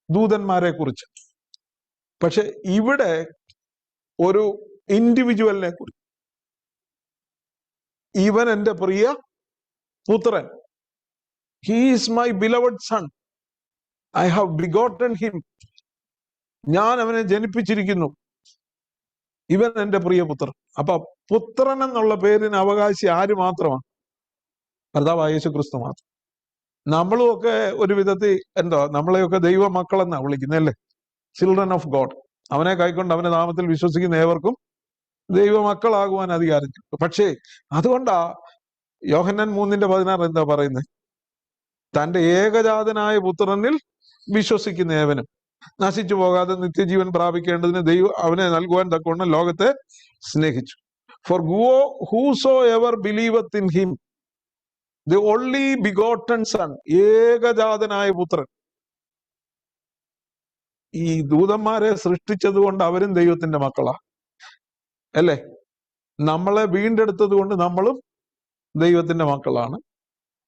ദൂതന്മാരെ കുറിച്ച്. പക്ഷെ ഇവിടെ ഒരു ഇൻഡിവിജ്വലിനെ കുറിച്ച്, ഇവൻ എന്റെ പ്രിയ പുത്രൻ, he is my beloved son, I have begotten him, ഞാൻ അവനെ ജനിപ്പിച്ചിരിക്കുന്നു. ഇവൻ എന്റെ പ്രിയപുത്രൻ. അപ്പൊ പുത്രൻ എന്നുള്ള പേരിന് അവകാശി ആര് മാത്രമാണ്? കർത്താവായ യേശു ക്രിസ്തു മാത്രം. നമ്മളും ഒക്കെ ഒരു വിധത്തിൽ നമ്മളെയൊക്കെ ദൈവ മക്കളെന്നാ വിളിക്കുന്നത്, അല്ലേ? Children of God. അവനെ കൈക്കൊണ്ട് അവന്റെ നാമത്തിൽ വിശ്വസിക്കുന്ന ഏവർക്കും ദൈവ മക്കളാകുവാൻ അധികാരം. പക്ഷേ അതുകൊണ്ടാ യോഹന്നാൻ 3:16 എന്താ പറയുന്നത്? തന്റെ ഏകജാതനായ പുത്രനിൽ വിശ്വസിക്കുന്ന ഏവനും നശിച്ചു പോകാതെ നിത്യജീവൻ പ്രാപിക്കേണ്ടതിന് ദൈവം അവനെ നൽകുവാൻ തക്കവണ്ണം ലോകത്തെ സ്നേഹിച്ചു. For whosoever believeth in him, the only begotten son, ഏകജാതനായ പുത്രൻ. ഈ ദൂതന്മാരെ സൃഷ്ടിച്ചത് കൊണ്ട് അവരും ദൈവത്തിന്റെ മക്കളാ, അല്ലേ? നമ്മളെ വീണ്ടെടുത്തത് കൊണ്ട് നമ്മളും ദൈവത്തിന്റെ മക്കളാണ്.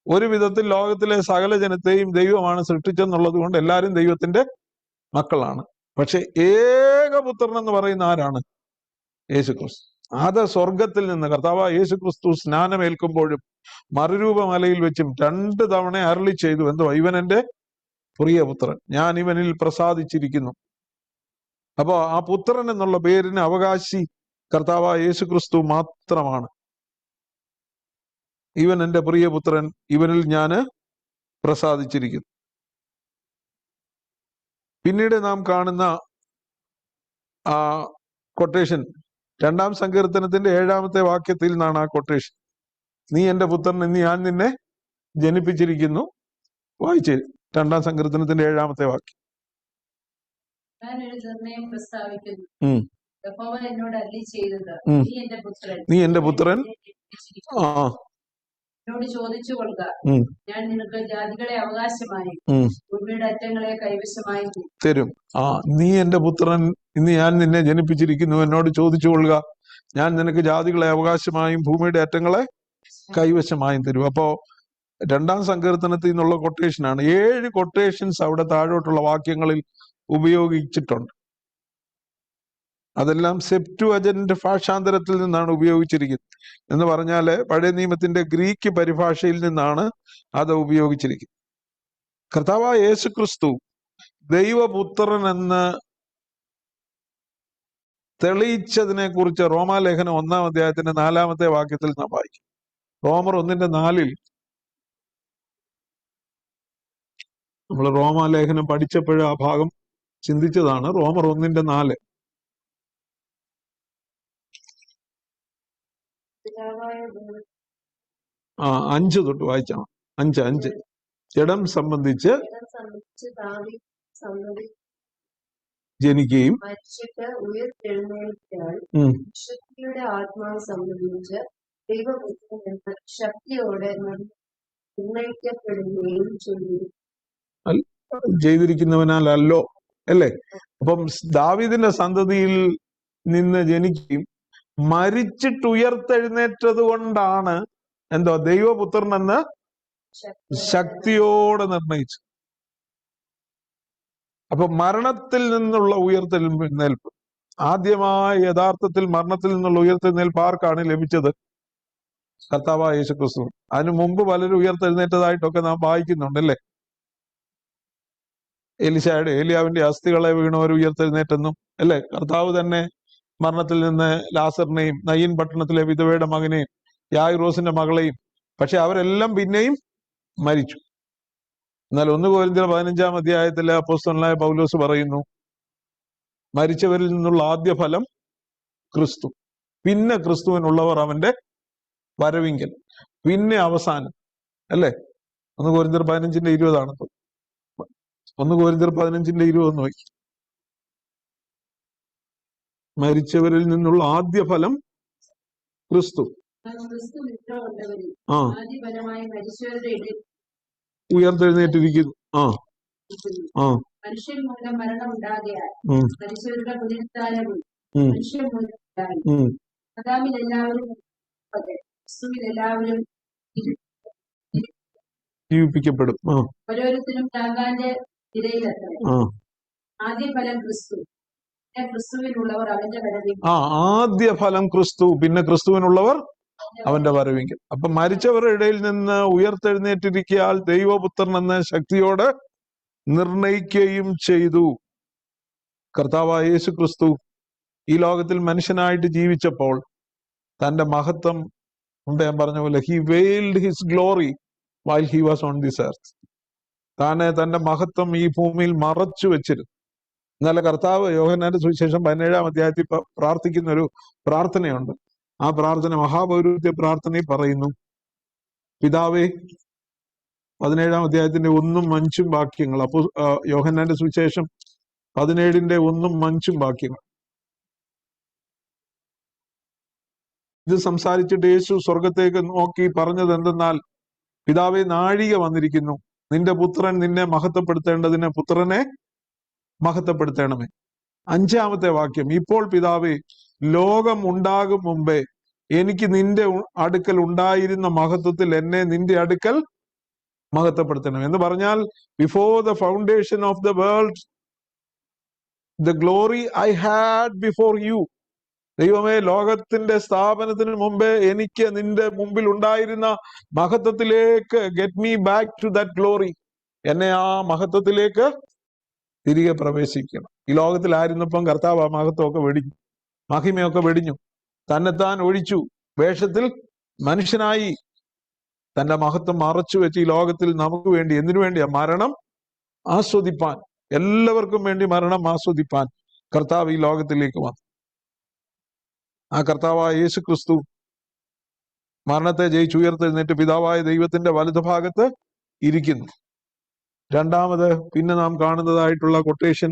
ഒരു വിധത്തിൽ ലോകത്തിലെ സകല ജനത്തെയും ദൈവമാണ് സൃഷ്ടിച്ചെന്നുള്ളത് കൊണ്ട് എല്ലാവരും ദൈവത്തിന്റെ മക്കളാണ്. പക്ഷെ ഏകപുത്രൻ എന്ന് പറയുന്ന ആരാണ്? യേശുക്രിസ്തു. അത് സ്വർഗത്തിൽ നിന്ന് കർത്താവായ യേശുക്രിസ്തു സ്നാനമേൽക്കുമ്പോഴും മറുരൂപമലയിൽ വെച്ചും 2 തവണ അരുളി ചെയ്തു, ഇവൻ എന്റെ പ്രിയപുത്രൻ, ഞാൻ ഇവനിൽ പ്രസാദിച്ചിരിക്കുന്നു. അപ്പോ ആ പുത്രൻ എന്നുള്ള പേരിന് അവകാശി കർത്താവായ യേശുക്രിസ്തു മാത്രമാണ്. ഇവൻ എന്റെ പ്രിയപുത്രൻ, ഇവനിൽ ഞാൻ പ്രസാദിച്ചിരിക്കുന്നു. പിന്നീട് നാം കാണുന്ന ആ കൊട്ടേഷൻ 2-ാം സങ്കീർത്തനത്തിന്റെ 7-ാമത്തെ വാക്യത്തിൽ നിന്നാണ് ആ കൊട്ടേഷൻ. നീ എന്റെ പുത്രൻ, ഇന്ന് ഞാൻ നിന്നെ ജനിപ്പിച്ചിരിക്കുന്നു. വായിച്ചേ 2-ാം സങ്കീർത്തനത്തിന്റെ 7-ാമത്തെ വാക്യം. നീ എന്റെ പുത്രൻ, ചോദിച്ചു കൊള്ളുക, ഞാൻ നിനക്ക് ജാതികളെ അവകാശമായി ഭൂമിയുടെ അറ്റങ്ങളെ കൈവശമായി തരും. നീ എന്റെ പുത്രൻ, ഇന്ന് ഞാൻ നിന്നെ ജനിപ്പിച്ചിരിക്കുന്നു, എന്നോട് ചോദിച്ചു കൊള്ളുക, ഞാൻ നിനക്ക് ജാതികളെ അവകാശമായും ഭൂമിയുടെ അറ്റങ്ങളെ കൈവശമായും തരും. അപ്പോ 2-ാം സങ്കീർത്തനത്തിൽ നിന്നുള്ള കൊട്ടേഷനാണ്. 7 കൊട്ടേഷൻസ് അവിടെ താഴോട്ടുള്ള വാക്യങ്ങളിൽ ഉപയോഗിച്ചിട്ടുണ്ട്. അതെല്ലാം സെപ്റ്റുഅജന്റ് ഭാഷാന്തരത്തിൽ നിന്നാണ് ഉപയോഗിച്ചിരിക്കുന്നത്. എന്ന് പറഞ്ഞാല് പഴയ നിയമത്തിന്റെ ഗ്രീക്ക് പരിഭാഷയിൽ നിന്നാണ് അത് ഉപയോഗിച്ചിരിക്കുന്നത്. കർത്താവായ യേശുക്രിസ്തു ദൈവപുത്രൻ എന്ന് തെളിയിച്ചതിനെ കുറിച്ച് റോമാലേഖനം 1-ാം അധ്യായത്തിന്റെ 4-ാമത്തെ വാക്യത്തിൽ നാം വായിക്കും. റോമർ 1:4 നമ്മൾ റോമാലേഖനം പഠിച്ചപ്പോഴും ആ ഭാഗം ചിന്തിച്ചതാണ്. റോമർ 1:4 5 തൊട്ട് വായിച്ചാണ്. 5 ജഡം സംബന്ധിച്ച് ജനിക്കുകയും ശക്തിയുടെ ആത്മാവ് സംബന്ധിച്ച് ദൈവപുത്രൻ ശക്തിയോടെ നിർണയിക്കപ്പെടുകയും ചെയ്തിരിക്കുന്നവനാലല്ലോ, അല്ലേ? അപ്പം ദാവീദിന്റെ സന്തതിയിൽ നിന്ന് ജനിക്കുകയും മരിച്ചിട്ട് ഉയർത്തെഴുന്നേറ്റത് കൊണ്ടാണ് ദൈവപുത്രൻ എന്ന് ശക്തിയോടെ നിർണയിച്ചു. അപ്പൊ മരണത്തിൽ നിന്നുള്ള ഉയർത്തെഴുന്നേൽപ്പ്, ആദ്യമായി യഥാർത്ഥത്തിൽ മരണത്തിൽ നിന്നുള്ള ഉയർത്തെഴുന്നേൽപ്പ് ആർക്കാണ് ലഭിച്ചത്? കർത്താവായ യേശുക്രിസ്തു. അതിനു മുമ്പ് പലരും ഉയർത്തെഴുന്നേറ്റതായിട്ടൊക്കെ നാം വായിക്കുന്നുണ്ടല്ലേ? ഏലിയാവിന്റെ അസ്ഥികളെ വീണവർ ഉയർത്തെഴുന്നേറ്റെന്നും, അല്ലെ? കർത്താവ് തന്നെ മരണത്തിൽ നിന്ന് ലാസറിനെയും നയീൻ പട്ടണത്തിലെ വിധവയുടെ മകനെയും യായിറോസിന്റെ മകളെയും, പക്ഷെ അവരെല്ലാം പിന്നെയും മരിച്ചു. എന്നാൽ 1 കൊരിന്ത്യർ 15-ാം അധ്യായത്തിലെ അപ്പോസ്തലനായ പൗലോസ് പറയുന്നു, മരിച്ചവരിൽ നിന്നുള്ള ആദ്യ ഫലം ക്രിസ്തു, പിന്നെ ക്രിസ്തുവിനുള്ളവർ അവന്റെ വരവിങ്കൽ, പിന്നെ അവസാനം, അല്ലേ? 1 കൊരിന്ത്യർ 15:20 1 കൊരിന്ത്യർ 15:20 നോക്കി. മരിച്ചവരിൽ നിന്നുള്ള ആദ്യ ഫലം ക്രിസ്തു, ഉയർത്തെഴുന്നേറ്റിരിക്കുന്നു. മനുഷ്യൻ മൂലം മരണം ഉണ്ടാകിയാൽ മനുഷ്യരുടെ പുനരുത്ഥാനവും മനുഷ്യൻ മൂലം എല്ലാവരും ജീവിപ്പിക്കപ്പെടും. ഓരോരുത്തരും താങ്കാന്റെ തിരയിലെത്തണം. ആദ്യ ഫലം ക്രിസ്തു, ക്രിസ്തുവിനുള്ളവർ അവന്റെ വരവിങ്കൽ. ആദ്യ ഫലം ക്രിസ്തു, പിന്നെ ക്രിസ്തുവിനുള്ളവർ അവന്റെ വരവിങ്കൽ. അപ്പൊ മരിച്ചവരുടെ ഇടയിൽ നിന്ന് ഉയർത്തെഴുന്നേറ്റിരിക്കാൻ ദൈവപുത്രൻ എന്ന ശക്തിയോട് നിർണയിക്കുകയും ചെയ്തു. കർത്താവായ യേശു ക്രിസ്തു ഈ ലോകത്തിൽ മനുഷ്യനായിട്ട് ജീവിച്ചപ്പോൾ തന്റെ മഹത്വം, മുമ്പ് ഞാൻ പറഞ്ഞ പോലെ, he veiled his glory while he was on this earth. താനെ തന്റെ മഹത്വം ഈ ഭൂമിയിൽ മറച്ചു വെച്ചിരുന്നു. എന്നാലും കർത്താവ് യോഹന്നാന്റെ സുവിശേഷം 17-ാം അധ്യായത്തിൽ പ്രാർത്ഥിക്കുന്ന ഒരു പ്രാർത്ഥനയുണ്ട്. ആ പ്രാർത്ഥന മഹാപൗരോഹിത്യ പ്രാർത്ഥനയിൽ പറയുന്നു, പിതാവേ, 17-ാം അധ്യായത്തിന്റെ 1-5 വാക്യങ്ങൾ. അപ്പോ യോഹന്നാന്റെ സുവിശേഷം 17-ന്റെ 1-5 വാക്യങ്ങൾ. ഇത് സംസാരിച്ചിട്ട് യേശു സ്വർഗത്തേക്ക് നോക്കി പറഞ്ഞത് എന്തെന്നാൽ, പിതാവേ, നാഴിക വന്നിരിക്കുന്നു, നിന്റെ പുത്രൻ നിന്നെ മഹത്വപ്പെടുത്തേണ്ടതിന് പുത്രനെ മഹത്വപ്പെടുത്തണമേ. 5-ാമത്തെ വാക്യം, ഇപ്പോൾ പിതാവേ, ലോകം ഉണ്ടാകും മുമ്പേ എനിക്ക് നിന്റെ അടുക്കൽ ഉണ്ടായിരുന്ന മഹത്വത്തിൽ എന്നെ നിന്റെ അടുക്കൽ മഹത്വപ്പെടുത്തണം എന്ന് പറഞ്ഞാൽ, before the foundation of the world the glory I had before you. ദൈവമേ, ലോകത്തിന്റെ സ്ഥാപനത്തിന് മുമ്പേ എനിക്ക് നിന്റെ മുമ്പിൽ ഉണ്ടായിരുന്ന മഹത്വത്തിലേക്ക്, get me back to that glory, എന്നെ ആ മഹത്വത്തിലേക്ക് തിരികെ പ്രവേശിക്കണം. ഈ ലോകത്തിലായിരുന്നപ്പം കർത്താവ് ആ മഹത്വമൊക്കെ വെടിഞ്ഞു, മഹിമയൊക്കെ വെടിഞ്ഞു, തന്നെത്താൻ ഒഴിച്ചു, വേഷത്തിൽ മനുഷ്യനായി തന്റെ മഹത്വം മറച്ചു വെച്ച് ഈ ലോകത്തിൽ നമുക്ക് വേണ്ടി, എന്തിനു വേണ്ടിയാ? മരണം ആസ്വദിപ്പാൻ, എല്ലാവർക്കും വേണ്ടി മരണം ആസ്വദിപ്പാൻ കർത്താവ് ഈ ലോകത്തിലേക്ക് വന്നു. ആ കർത്താവായ യേശു ക്രിസ്തു മരണത്തെ ജയിച്ചുയർത്തെഴുന്നേറ്റ് പിതാവായ ദൈവത്തിന്റെ വലതുഭാഗത്ത് ഇരിക്കുന്നു. രണ്ടാമത് പിന്നെ നാം കാണുന്നതായിട്ടുള്ള കൊട്ടേഷൻ,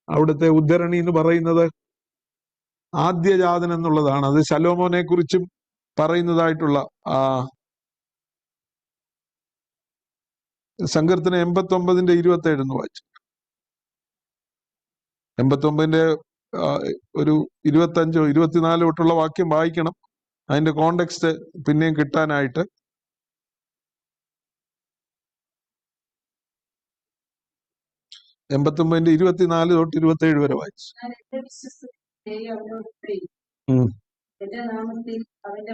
അവിടുത്തെ ഉദ്ധരണി എന്ന് പറയുന്നത് ആദ്യജാതൻ എന്നുള്ളതാണ്. അത് ശലോമോനെ കുറിച്ചും പറയുന്നതായിട്ടുള്ള സങ്കീർത്തനം 89-27 എന്ന് വായിച്ചു. 89-ന്റെ ഒരു 25-ഓ 24 തൊട്ടുള്ള വാക്യം വായിക്കണം, അതിന്റെ കോണ്ടെക്സ്റ്റ് പിന്നെയും കിട്ടാനായിട്ട്. എൺപത്തൊമ്പതിന്റെ 24 തൊട്ട് 27 വരെ വായിച്ചു. എന്റെ നാമത്തിൽ അവന്റെ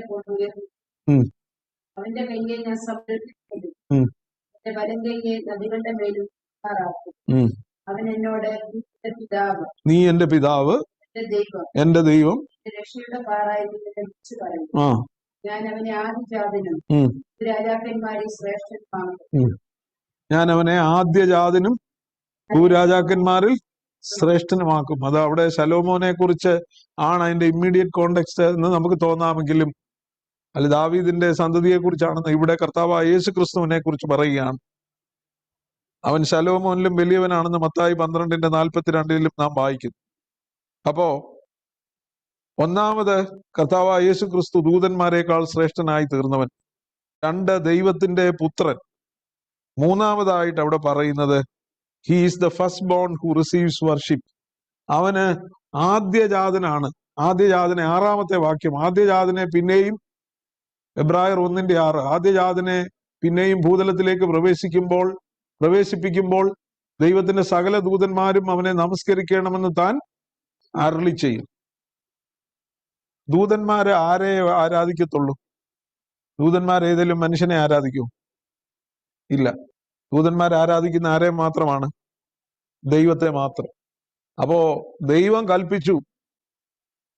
അവന്റെ കയ്യെ ഞാൻ സംരക്ഷിക്കും, എന്റെ വലം കയ്യെ നദികളുടെ മേലും ആറാക്കും. അവൻ എന്നോട്, നീ എന്റെ പിതാവ്, എന്റെ ദൈവം, രക്ഷയുടെ പാറായിരുന്നു പറയും. ഞാൻ അവനെ ആദ്യജാതനും രാജാക്കന്മാരിൽ ശ്രേഷ്ഠനുമാക്കും. ഞാൻ അവനെ ആദ്യജാതനും ഭൂരാജാക്കന്മാരിൽ ശ്രേഷ്ഠനുമാക്കും. അത് അവിടെ ശലോമോനെ കുറിച്ച് ആണ് അതിന്റെ ഇമ്മീഡിയറ്റ് കോണ്ടെക്സ്റ്റ് എന്ന് നമുക്ക് തോന്നാമെങ്കിലും അല്ല, ദാവീദിന്റെ സന്തതിയെ കുറിച്ചാണെന്ന് ഇവിടെ കർത്താവായ യേശു ക്രിസ്തുവിനെ കുറിച്ച് പറയുകയാണ്. അവൻ ശലോമോനിലും വലിയവനാണെന്ന് മത്തായി 12:42 നാം വായിക്കുന്നു. അപ്പോ ഒന്നാമത് കർത്താവായ യേശു ക്രിസ്തു ദൂതന്മാരെക്കാൾ ശ്രേഷ്ഠനായി തീർന്നവൻ. 2, ദൈവത്തിന്റെ പുത്രൻ. മൂന്നാമതായിട്ട് അവിടെ പറയുന്നത്, he is the first bone who receives worship. അവന് ആദ്യജാതനാണ്. ആദ്യജാതനെ 6-ാമത്തെ വാക്യം, ആദ്യജാതനെ പിന്നെയും എബ്രായർ 1:6, ആദ്യജാതനെ പിന്നെയും ഭൂതലത്തിലേക്ക് പ്രവേശിപ്പിക്കുമ്പോൾ ദൈവത്തിന്റെ സകല ദൂതന്മാരും അവനെ നമസ്കരിക്കണമെന്ന് താൻ അരുളി ചെയ്യും. ദൂതന്മാരെ ആരെ ആരാധിക്കത്തുള്ളൂ? ദൂതന്മാർ ഏതെങ്കിലും മനുഷ്യനെ ആരാധിക്കൂ? ഇല്ല. ദൂതന്മാർ ആരാധിക്കുന്ന ആരെ മാത്രമാണ്? ദൈവത്തെ മാത്രം. അപ്പോ ദൈവം കൽപ്പിച്ചു,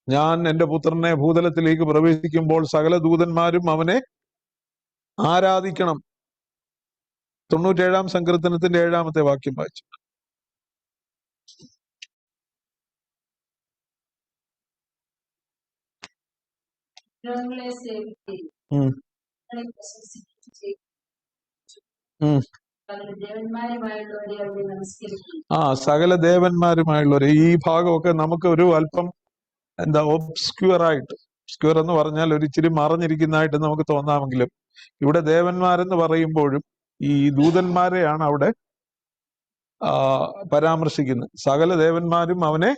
ഞാൻ എന്റെ പുത്രനെ ഭൂതലത്തിലേക്ക് പ്രവേശിക്കുമ്പോൾ സകല ദൂതന്മാരും അവനെ ആരാധിക്കണം. 97-ാം സങ്കീർത്തനത്തിന്റെ 7-ാമത്തെ വാക്യം വായിച്ചു. സകല ദേവന്മാരുമായുള്ളവരെ. ഈ ഭാഗമൊക്കെ നമുക്ക് ഒരു അല്പം ഒബ്സ്ക്യൂർ എന്ന് പറഞ്ഞാൽ ഒരു ഇച്ചിരി മറഞ്ഞിരിക്കുന്നതായിട്ട് നമുക്ക് തോന്നാമെങ്കിലും ഇവിടെ ദേവന്മാരെന്ന് പറയുമ്പോഴും ഈ ദൂതന്മാരെയാണ് അവിടെ പരാമർശിക്കുന്നത്. സകല ദേവന്മാരും അവനെ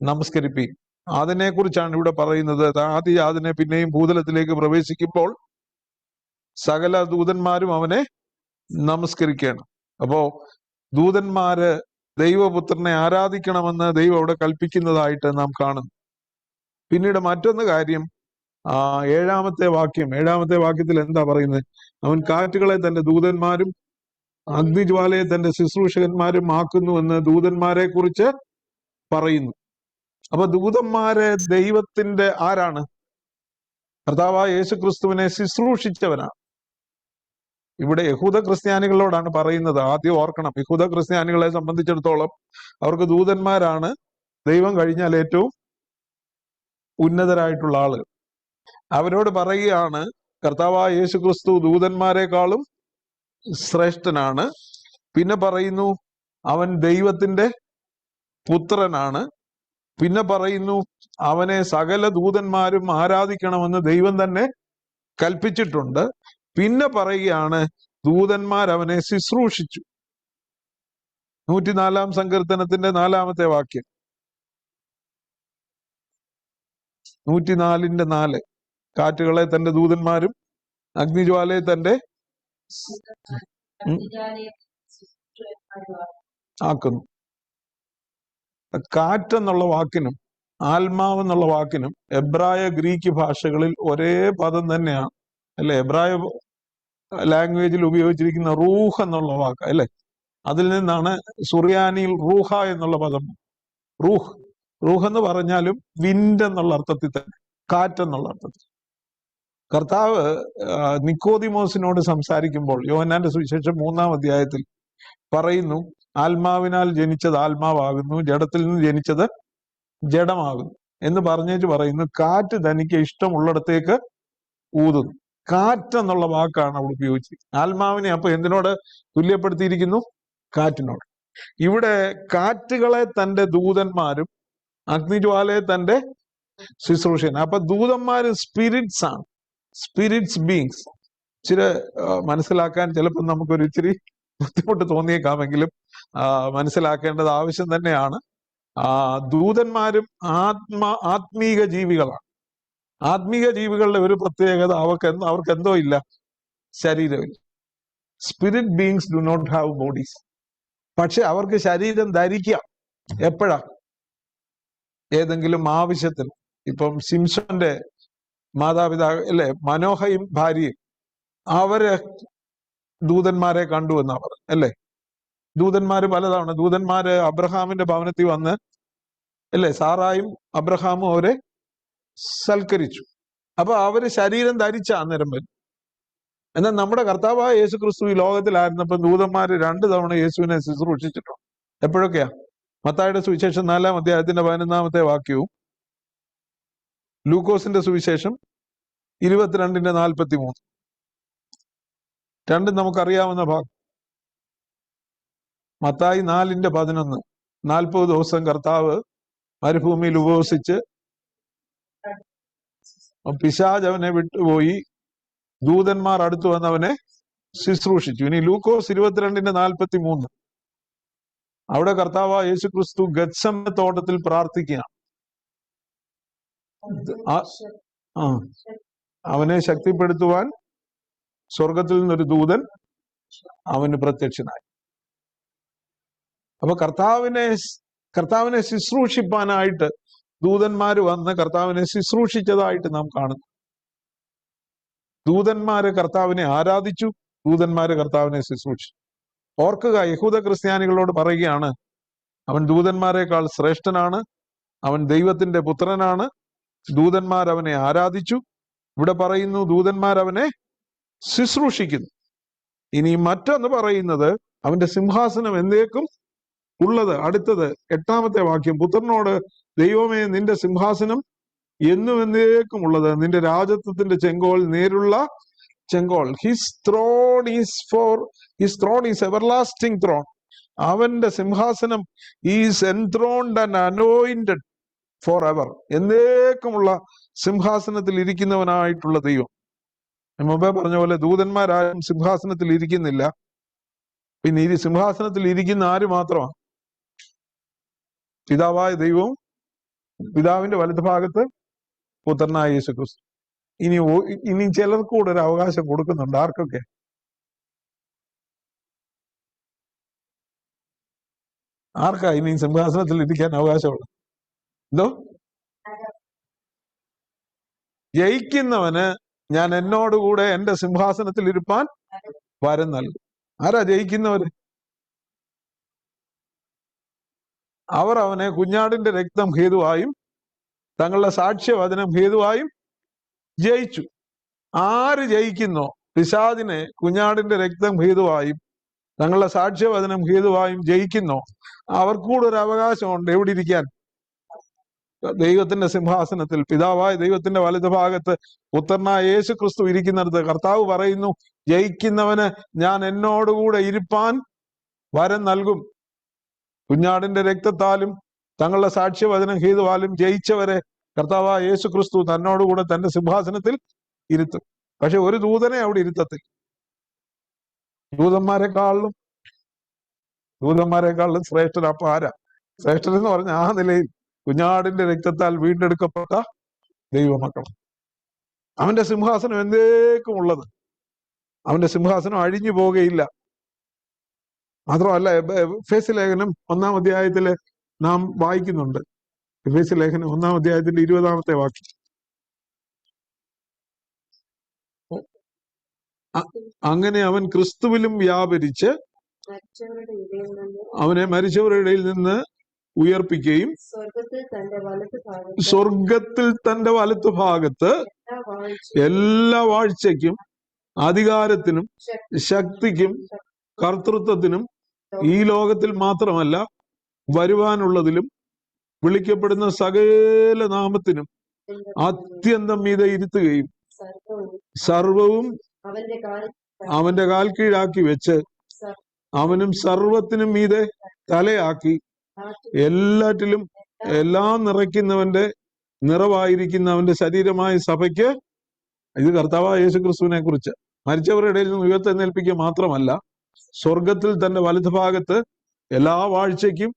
നമസ്കരിപ്പിക്കും. അതിനെ കുറിച്ചാണ് ഇവിടെ പറയുന്നത്. അതിനെ പിന്നെയും ഭൂതലത്തിലേക്ക് പ്രവേശിക്കുമ്പോൾ സകല ദൂതന്മാരും അവനെ നമസ്കരിക്കണം. അപ്പോ ദൂതന്മാര് ദൈവപുത്രനെ ആരാധിക്കണമെന്ന് ദൈവം അവിടെ കൽപ്പിക്കുന്നതായിട്ട് നാം കാണുന്നു. പിന്നീട് മറ്റൊന്ന് കാര്യം, 7-ാമത്തെ വാക്യത്തിൽ എന്താ പറയുന്നത്? അവൻ കാറ്റുകളെ തന്റെ ദൂതന്മാരും അഗ്നിജ്വാലയെ തന്റെ ശുശ്രൂഷകന്മാരും ആക്കുന്നു എന്ന് ദൂതന്മാരെ കുറിച്ച് പറയുന്നു. അപ്പൊ ദൂതന്മാരെ ദൈവത്തിന്റെ ആരാണ്? കർത്താവായ യേശു ക്രിസ്തുവിനെ ശുശ്രൂഷിച്ചവനാണ്. ഇവിടെ യഹൂദ ക്രിസ്ത്യാനികളോടാണ് പറയുന്നത്. ആദ്യം ഓർക്കണം, യഹൂദ ക്രിസ്ത്യാനികളെ സംബന്ധിച്ചിടത്തോളം അവർക്ക് ദൂതന്മാരാണ് ദൈവം കഴിഞ്ഞാൽ ഏറ്റവും ഉന്നതരായിട്ടുള്ള ആളുകൾ. അവരോട് പറയുകയാണ്, കർത്താവായ യേശു ക്രിസ്തു ദൂതന്മാരെക്കാളും ശ്രേഷ്ഠനാണ്. പിന്നെ പറയുന്നു അവൻ ദൈവത്തിന്റെ പുത്രനാണ്. പിന്നെ പറയുന്നു അവനെ സകല ദൂതന്മാരും ആരാധിക്കണമെന്ന് ദൈവം തന്നെ കൽപ്പിച്ചിട്ടുണ്ട്. പിന്നെ പറയുകയാണ് ദൂതന്മാർ അവനെ ശുശ്രൂഷിച്ചു. 104 സങ്കീർത്തനത്തിന്റെ 4-ാമത്തെ വാക്യം, 104:4. കാറ്റുകളെ തന്റെ ദൂതന്മാരും അഗ്നിജ്വാലയെ തന്റെ ആക്കുന്നു. കാറ്റെന്നുള്ള വാക്കിനും ആത്മാവെന്നുള്ള വാക്കിനും എബ്രായ ഗ്രീക്ക് ഭാഷകളിൽ ഒരേ പദം തന്നെയാണ് അല്ലെ? എബ്രായ ലാംഗ്വേജിൽ ഉപയോഗിച്ചിരിക്കുന്ന റൂഹ് എന്നുള്ള വാക്ക് അല്ലെ? അതിൽ നിന്നാണ് സുറിയാനിയിൽ റൂഹ എന്നുള്ള പദം. റൂഹ് എന്ന് പറഞ്ഞാലും വിൻഡ് എന്നുള്ള അർത്ഥത്തിൽ തന്നെ, കാറ്റെന്നുള്ള അർത്ഥത്തിൽ. കർത്താവ് നിക്കോദിമോസിനോട് സംസാരിക്കുമ്പോൾ യോഹന്നാന്റെ സുവിശേഷം 3-ാം അധ്യായത്തിൽ പറയുന്നു, ആത്മാവിനാൽ ജനിച്ചത് ആത്മാവാകുന്നു, ജഡത്തിൽ നിന്ന് ജനിച്ചത് ജഡമാകുന്നു എന്ന് പറഞ്ഞേച്ച് പറയുന്നു, കാറ്റ് തനിക്ക് ഇഷ്ടമുള്ളിടത്തേക്ക് ഊതുന്നു. കാറ്റെന്നുള്ള വാക്കാണ് അവിടെ ഉപയോഗിച്ചിരിക്കുന്നത്. ആത്മാവിനെ അപ്പൊ എന്തിനോട് തുല്യപ്പെടുത്തിയിരിക്കുന്നു? കാറ്റിനോട്. ഇവിടെ കാറ്റുകളെ തന്റെ ദൂതന്മാരും അഗ്നിജ്വാലയെ തന്റെ ശുശ്രൂഷൻ. അപ്പൊ ദൂതന്മാര് സ്പിരിറ്റ്സ് ആണ്, സ്പിരിറ്റ്സ് ബീങ്സ്. ഇച്ചിരി മനസ്സിലാക്കാൻ ചിലപ്പോൾ നമുക്കൊരു ഇച്ചിരി ബുദ്ധിമുട്ട് തോന്നിയേക്കാമെങ്കിലും മനസ്സിലാക്കേണ്ടത് ആവശ്യം തന്നെയാണ്. ദൂതന്മാരും ആത്മീക ജീവികളാണ്. ആത്മീക ജീവികളുടെ ഒരു പ്രത്യേകത, അവർക്ക് എന്തോ ഇല്ല, ശരീരമില്ല. Spirit beings do not have bodies. പക്ഷെ അവർക്ക് ശരീരം ധരിക്കാം. എപ്പോഴാ? ഏതെങ്കിലും ആവശ്യത്തിന്. ഇപ്പം സിംസന്റെ മാതാപിതാക്കൾ മനോഹയും ഭാര്യയും അവര് ദൂതന്മാരെ കണ്ടു എന്നാ പറഞ്ഞു അല്ലേ? ദൂതന്മാര് പലതാണ്. ദൂതന്മാര് അബ്രഹാമിന്റെ ഭവനത്തിൽ വന്ന് സാറായും അബ്രഹാമും അവരെ സൽക്കരിച്ചു. അപ്പൊ അവര് ശരീരം ധരിച്ച അന്നേരം വരും. എന്നാൽ നമ്മുടെ കർത്താവായ യേശു ക്രിസ്തു ഈ ലോകത്തിലായിരുന്നപ്പോ ദൂതന്മാര് 2 തവണ യേശുവിനെ ശുശ്രൂഷിച്ചിട്ടുണ്ട്. എപ്പോഴൊക്കെയാ? മത്തായിയുടെ സുവിശേഷം 4-ാം അധ്യായത്തിന്റെ 11-ാമത്തെ വാക്യവും ലൂക്കോസിന്റെ സുവിശേഷം 22:43. രണ്ടും നമുക്കറിയാവുന്ന ഭാഗം. മത്തായി 4:11. 40 ദിവസം കർത്താവ് മരുഭൂമിയിൽ ഉപവസിച്ച് പിശാച് അവനെ വിട്ടുപോയി, ദൂതന്മാർ അടുത്തു വന്നവനെ ശുശ്രൂഷിച്ചു. ഇനി ലൂക്കോസ് 22:43. അവിടെ കർത്താവായ യേശു ക്രിസ്തു ഗത്സമന തോട്ടത്തിൽ പ്രാർത്ഥിക്കുകയാണ്. അവനെ ശക്തിപ്പെടുത്തുവാൻ സ്വർഗത്തിൽ നിന്നൊരു ദൂതൻ അവന് പ്രത്യക്ഷനായി. അപ്പൊ കർത്താവിനെ ശുശ്രൂഷിപ്പാനായിട്ട് ദൂതന്മാര് വന്ന് കർത്താവിനെ ശുശ്രൂഷിച്ചതായിട്ട് നാം കാണുന്നു. ദൂതന്മാര് കർത്താവിനെ ആരാധിച്ചു, ദൂതന്മാര് കർത്താവിനെ ശുശ്രൂഷിച്ചു. ഓർക്കുക, യഹൂദ ക്രിസ്ത്യാനികളോട് പറയുകയാണ്, അവൻ ദൂതന്മാരെക്കാൾ ശ്രേഷ്ഠനാണ്, അവൻ ദൈവത്തിന്റെ പുത്രനാണ്, ദൂതന്മാർ അവനെ ആരാധിച്ചു. ഇവിടെ പറയുന്നു ദൂതന്മാർ അവനെ ശുശ്രൂഷിക്കുന്നു. ഇനി മറ്റൊന്ന് പറയുന്നത് അവന്റെ സിംഹാസനം എന്നേക്കും ഉള്ളത്. അടുത്തത് 8-ാമത്തെ വാക്യം, പുത്രനോട് ദൈവമേ നിന്റെ സിംഹാസനം എന്നും എന്നേക്കും ഉള്ളത്, നിന്റെ രാജത്വത്തിന്റെ ചെങ്കോൽ നേരുള്ള ചെങ്കോൾ. His throne is everlasting throne. അവന്റെ സിംഹാസനം is enthroned and anointed for ever. എന്നേക്കുമുള്ള സിംഹാസനത്തിൽ ഇരിക്കുന്നവനായിട്ടുള്ള ദൈവം. മുമ്പേ പറഞ്ഞ പോലെ ദൂതന്മാരാരും സിംഹാസനത്തിൽ ഇരിക്കുന്നില്ല. പിന്നെ ഈ സിംഹാസനത്തിൽ ഇരിക്കുന്ന ആര് മാത്രമാണ്? പിതാവായ ദൈവവും പിതാവിന്റെ വലതുഭാഗത്ത് പുത്രനായ യേശു ക്രിസ്തു. ഇനി ചിലർക്ക് കൂടെ ഒരു അവകാശം കൊടുക്കുന്നുണ്ട്. ആർക്കൊക്കെ? ആർക്കാ ഇനി സിംഹാസനത്തിൽ ഇരിക്കാൻ അവകാശമുള്ളത്? എന്തോ? ജയിക്കുന്നവന് ഞാൻ എന്നോടുകൂടെ എന്റെ സിംഹാസനത്തിൽ ഇരുപ്പാൻ വരം നൽകും. ആരാ ജയിക്കുന്നവര്? അവർ അവനെ കുഞ്ഞാടിന്റെ രക്തം ഹേതുവായും തങ്ങളുടെ സാക്ഷ്യവചനം ഹേതുവായും ജയിച്ചു. ആര് ജയിക്കുന്നോ, പിശാചിനെ കുഞ്ഞാടിന്റെ രക്തം ഹേതുവായും തങ്ങളുടെ സാക്ഷ്യവചനം ഹേതുവായും ജയിക്കുന്നോ, അവർക്കൂടെ ഒരു അവകാശമുണ്ട്. എവിടെ ഇരിക്കാൻ? ദൈവത്തിന്റെ സിംഹാസനത്തിൽ. പിതാവായ ദൈവത്തിന്റെ വലതുഭാഗത്ത് പുത്രനായ യേശു ക്രിസ്തു ഇരിക്കുന്നിടത്ത് കർത്താവ് പറയുന്നു, ജയിക്കുന്നവന് ഞാൻ എന്നോടുകൂടെ ഇരിപ്പാൻ വരം നൽകും. കുഞ്ഞാടിന്റെ രക്തത്താലും തങ്ങളുടെ സാക്ഷ്യവചനം ഹേതുവാലും ജയിച്ചവരെ കർത്താവായ യേശു ക്രിസ്തു തന്നോടുകൂടെ തന്റെ സിംഹാസനത്തിൽ ഇരുത്തും. പക്ഷെ ഒരു ദൂതനെ അവിടെ ഇരുത്തത്തില്ല. ദൂതന്മാരെക്കാളിലും ശ്രേഷ്ഠൻ. അപ്പൊ ആരാ ശ്രേഷ്ഠൻ എന്ന് പറഞ്ഞ ആ നിലയിൽ കുഞ്ഞാടിന്റെ രക്തത്താൽ വീണ്ടെടുക്കപ്പെട്ട ദൈവമക്കൾ. അവന്റെ സിംഹാസനം എന്നേക്കും ഉള്ളത്. അവന്റെ സിംഹാസനം അഴിഞ്ഞു പോകുകയില്ല. മാത്രമല്ല, എഫേസ്യ ലേഖനം 1-ാം അധ്യായത്തില് നാം വായിക്കുന്നുണ്ട്. എഫേസ്യ ലേഖനം 1-ാം അധ്യായത്തിന്റെ 20-ാമത്തെ വാക്യം. അങ്ങനെ അവൻ ക്രിസ്തുവിലും വ്യാപരിച്ച് അവനെ മരിച്ചവരുടെ ഇടയിൽ നിന്ന് ഉയർപ്പിക്കുകയും സ്വർഗത്തിൽ തന്റെ വലത്തുഭാഗത്ത് എല്ലാ വാഴ്ചയ്ക്കും അധികാരത്തിനും ശക്തിക്കും കർത്തൃത്വത്തിനും ഈ ലോകത്തിൽ മാത്രമല്ല വരുവാനുള്ളതിലും വിളിക്കപ്പെടുന്ന സകല നാമത്തിനും അത്യന്തം മീതെ ഇരുത്തുകയും സർവവും അവന്റെ കാൽ കീഴാക്കി വെച്ച് അവനും സർവത്തിനും മീതെ തലയാക്കി എല്ലാറ്റിലും എല്ലാം നിറയ്ക്കുന്നവന്റെ നിറവായിരിക്കുന്ന അവന്റെ ശരീരമായ സഭയ്ക്ക്, ഇത് കർത്താവായ യേശു ക്രിസ്തുവിനെ കുറിച്ച്, മരിച്ചവരുടെ ഇടയിൽ നിന്ന് ഉയർത്തെഴുന്നേൽപ്പിക്കുക മാത്രമല്ല, സ്വർഗത്തിൽ തന്റെ വലതുഭാഗത്ത് എല്ലാ വാഴ്ചയ്ക്കും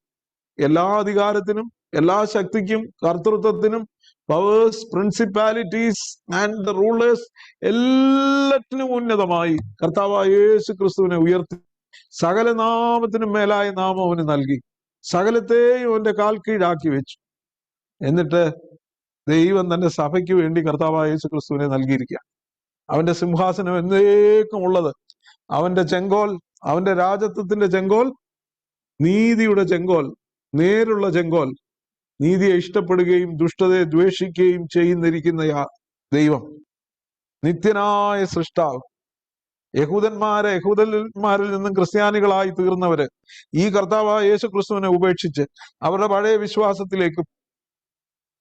എല്ലാ അധികാരത്തിനും എല്ലാ ശക്തിക്കും കർത്തൃത്വത്തിനും പവേഴ്സ്, പ്രിൻസിപ്പാലിറ്റീസ് ആൻഡ് റൂളേഴ്സ് എല്ലാറ്റിനും ഉന്നതമായി കർത്താവായ യേശു ക്രിസ്തുവിനെ ഉയർത്തി സകല നാമത്തിനും മേലായ നാമം അവന് നൽകി സകലത്തെയും അവന്റെ കാൽ കീഴാക്കി വെച്ചു. എന്നിട്ട് ദൈവം തന്റെ സഭയ്ക്ക് വേണ്ടി കർത്താവായ യേശു ക്രിസ്തുവിനെ നൽകിയിരിക്കുക. അവന്റെ സിംഹാസനം എന്നേക്കും ഉള്ളത്. അവന്റെ ചെങ്കോൽ, അവന്റെ രാജത്വത്തിന്റെ ചെങ്കോൽ നീതിയുടെ ചെങ്കോൽ, നേരുള്ള ചെങ്കോൽ. നീതിയെ ഇഷ്ടപ്പെടുകയും ദുഷ്ടതയെ ദ്വേഷിക്കുകയും ചെയ്യുന്നിരിക്കുന്ന ദൈവം, നിത്യനായ സൃഷ്ടാവ്. യഹൂദന്മാരിൽ നിന്നും ക്രിസ്ത്യാനികളായി തീർന്നവര് ഈ കർത്താവായ യേശു ക്രിസ്തുവിനെ ഉപേക്ഷിച്ച് അവരുടെ പഴയ വിശ്വാസത്തിലേക്കും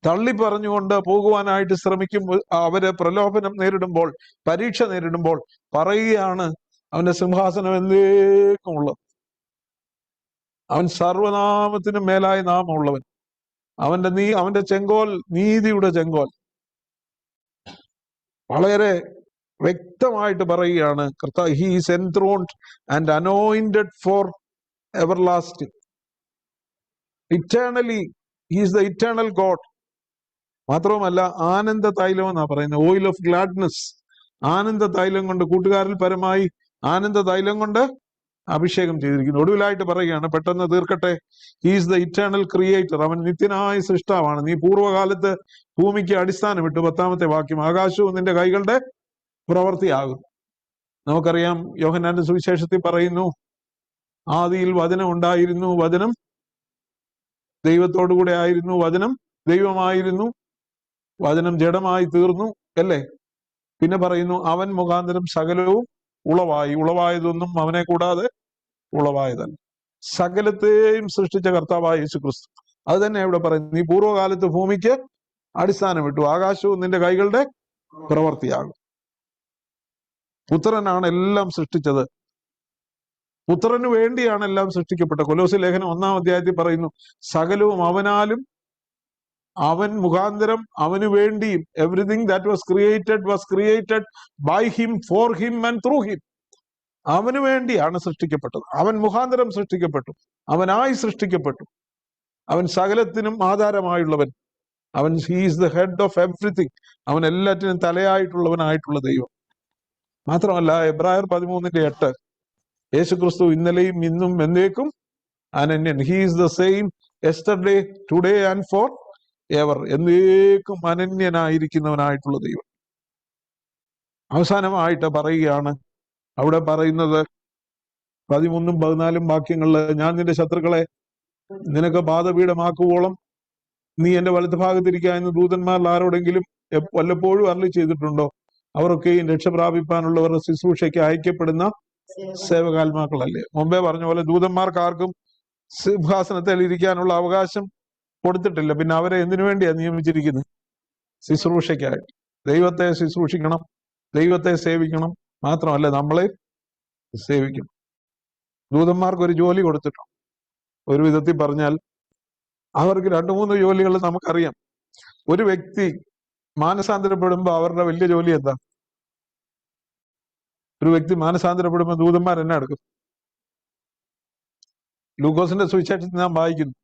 തള്ളി പറഞ്ഞുകൊണ്ട് പോകുവാനായിട്ട് ശ്രമിക്കുമ്പോൾ, അവര് പ്രലോഭനം നേരിടുമ്പോൾ, പരീക്ഷ നേരിടുമ്പോൾ പറയുകയാണ്, അവന്റെ സിംഹാസനം എന്നേക്കും ഉള്ളത്. അവൻ സർവനാമത്തിനും മേലായ നാമമുള്ളവൻ. അവന്റെ ചെങ്കോൽ നീതിയുടെ ചെങ്കോൽ. വളരെ വ്യക്തമായിട്ട് പറയുകയാണ് കർത്താവ്, he is enthroned and anointed for everlasting. Eternally he is the eternal God. മാത്രവുമല്ല, ആനന്ദ തൈലം എന്നാ പറയുന്നത്, ഓയിൽ ഓഫ് ഗ്ലാഡ്നെസ്. ആനന്ദ തൈലം കൊണ്ട്, കൂട്ടുകാരിൽ പരമായി ആനന്ദ തൈലം കൊണ്ട് അഭിഷേകം ചെയ്തിരിക്കുന്നു. ഒടുവിലായിട്ട് പറയുകയാണ്, പെട്ടെന്ന് തീർക്കട്ടെ, he is the eternal creator. അവൻ നിത്യനായ സൃഷ്ടാവാണ്. നീ പൂർവ്വകാലത്ത് ഭൂമിക്ക് അടിസ്ഥാനമിട്ടു. 10-ാമത്തെ വാക്യം, ആകാശവും നിന്റെ കൈകളുടെ പ്രവൃത്തിയാകും. നമുക്കറിയാം, യോഹന്നാന്റെ സുവിശേഷത്തിൽ പറയുന്നു, ആദിയിൽ വചനം ഉണ്ടായിരുന്നു, വചനം ദൈവത്തോടു കൂടെ ആയിരുന്നു, വചനം ദൈവമായിരുന്നു, വചനം ജഡമായി തീർന്നു, അല്ലേ? പിന്നെ പറയുന്നു, അവൻ മുഖാന്തരം സകലവും ഉളവായി, ഉളവായതൊന്നും അവനെ കൂടാതെ ഉളവായതല്ല. സകലത്തെയും സൃഷ്ടിച്ച കർത്താവായ യേശു ക്രിസ്തു. അത് തന്നെ ഇവിടെ പറയുന്നു, നീ പൂർവ്വകാലത്ത് ഭൂമിക്ക് അടിസ്ഥാനമിട്ടു, ആകാശവും നിന്റെ കൈകളുടെ പ്രവൃത്തിയാകും. പുത്രനാണ് എല്ലാം സൃഷ്ടിച്ചത്. പുത്രന് വേണ്ടിയാണ് എല്ലാം സൃഷ്ടിക്കപ്പെട്ടത്. കൊലോസ്യ ലേഖനം 1-ാം അധ്യായത്തിൽ പറയുന്നു, സകലവും അവനാലും അവൻ മുഖാന്തരം അവന് വേണ്ടിയും, everything that was created by him, for him and through him. അവന് വേണ്ടിയാണ് സൃഷ്ടിക്കപ്പെട്ടത്. അവൻ മുഖാന്തരം സൃഷ്ടിക്കപ്പെട്ടു, അവനായി സൃഷ്ടിക്കപ്പെട്ടു. അവൻ സകലത്തിനും ആധാരമായുള്ളവൻ. അവൻ he's the head of everything. അവൻ എല്ലാറ്റിനും തലയായിട്ടുള്ളവനായിട്ടുള്ള ദൈവം. മാത്രമല്ല, എബ്രായർ 13:8, യേശു ക്രിസ്തു ഇന്നലെയും ഇന്നും എന്നേക്കും അനന്യൻ. He is the same yesterday today and for ever. എന്നേക്കും അനന്യനായിരിക്കുന്നവനായിട്ടുള്ള ദൈവം. അവസാനമായിട്ട് പറയുകയാണ്, അവിടെ പറയുന്നത് 13-14 വാക്യങ്ങളില്, ഞാൻ നിന്റെ ശത്രുക്കളെ നിനക്ക് പാദപീഠമാക്കുവോളം നീ എന്റെ വലത്ത് ഭാഗത്തിരിക്കുക എന്ന് ദൂതന്മാരിൽ ആരോടെങ്കിലും വല്ലപ്പോഴും അരുളി ചെയ്തിട്ടുണ്ടോ? അവരൊക്കെയും രക്ഷ പ്രാപിപ്പാനുള്ളവരുടെ ശുശ്രൂഷയ്ക്ക് അയക്കപ്പെടുന്ന സേവകാത്മാക്കളല്ലേ? മുമ്പേ പറഞ്ഞ പോലെ ദൂതന്മാർക്ക് ആർക്കും സിംഹാസനത്തിൽ ഇരിക്കാനുള്ള അവകാശം കൊടുത്തിട്ടില്ല. പിന്നെ അവരെ എന്തിനു വേണ്ടിയാ നിയമിച്ചിരിക്കുന്നത്? ശുശ്രൂഷയ്ക്കായിട്ട്. ദൈവത്തെ ശുശ്രൂഷിക്കണം, ദൈവത്തെ സേവിക്കണം, മാത്രമല്ല നമ്മളെ സേവിക്കണം. ദൂതന്മാർക്ക് ഒരു ജോലി കൊടുത്തിട്ടുണ്ട്. ഒരു വിധത്തിൽ പറഞ്ഞാൽ അവർക്ക് 2-3 ജോലികൾ നമുക്കറിയാം. ഒരു വ്യക്തി മാനസാന്തരപ്പെടുമ്പോ അവരുടെ വലിയ ജോലി എന്താ? ഒരു വ്യക്തി മാനസാന്തരപ്പെടുമ്പോ ദൂതന്മാർ എന്നെ എടുക്കും. ലൂക്കോസിന്റെ സുവിശേഷത്തിൽ നാം വായിക്കുന്നു,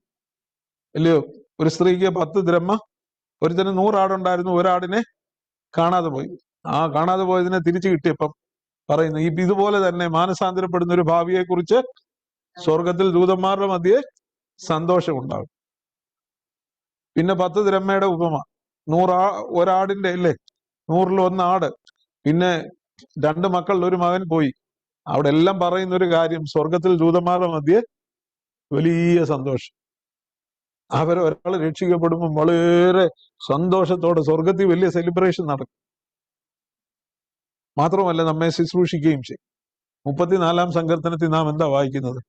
അല്ലയോ? ഒരു സ്ത്രീക്ക് 10 ദ്രഹ്മ, ഒരുത്തന് 100 ആടുണ്ടായിരുന്നു, ഒരാടിനെ കാണാതെ പോയി. ആ കാണാതെ പോയതിനെ തിരിച്ചു കിട്ടിയപ്പം പറയുന്നു, ഇതുപോലെ തന്നെ മാനസാന്തരപ്പെടുന്ന ഒരു ഭാവിയെ കുറിച്ച് സ്വർഗത്തിൽ ദൂതന്മാരുടെ മധ്യേ സന്തോഷമുണ്ടാകും. പിന്നെ 10 ദ്രഹ്മയുടെ ഉപമ, 100 ഒരാടിന്റെ അല്ലേ, 100-1 ആട്, പിന്നെ 2 മക്കളിൽ ഒരു മകൻ പോയി. അവിടെ എല്ലാം പറയുന്ന ഒരു കാര്യം, സ്വർഗത്തിൽ ദൂതന്മാരുടെ മധ്യേ വലിയ സന്തോഷം. ഒരാൾ രക്ഷിക്കപ്പെടുമ്പോൾ വളരെ സന്തോഷത്തോടെ സ്വർഗത്തിൽ വലിയ സെലിബ്രേഷൻ നടക്കും. മാത്രമല്ല നമ്മെ ശുശ്രൂഷിക്കുകയും ചെയ്യും. 34-ാം സങ്കീർത്തനത്തിൽ നാം എന്താ വായിക്കുന്നത്?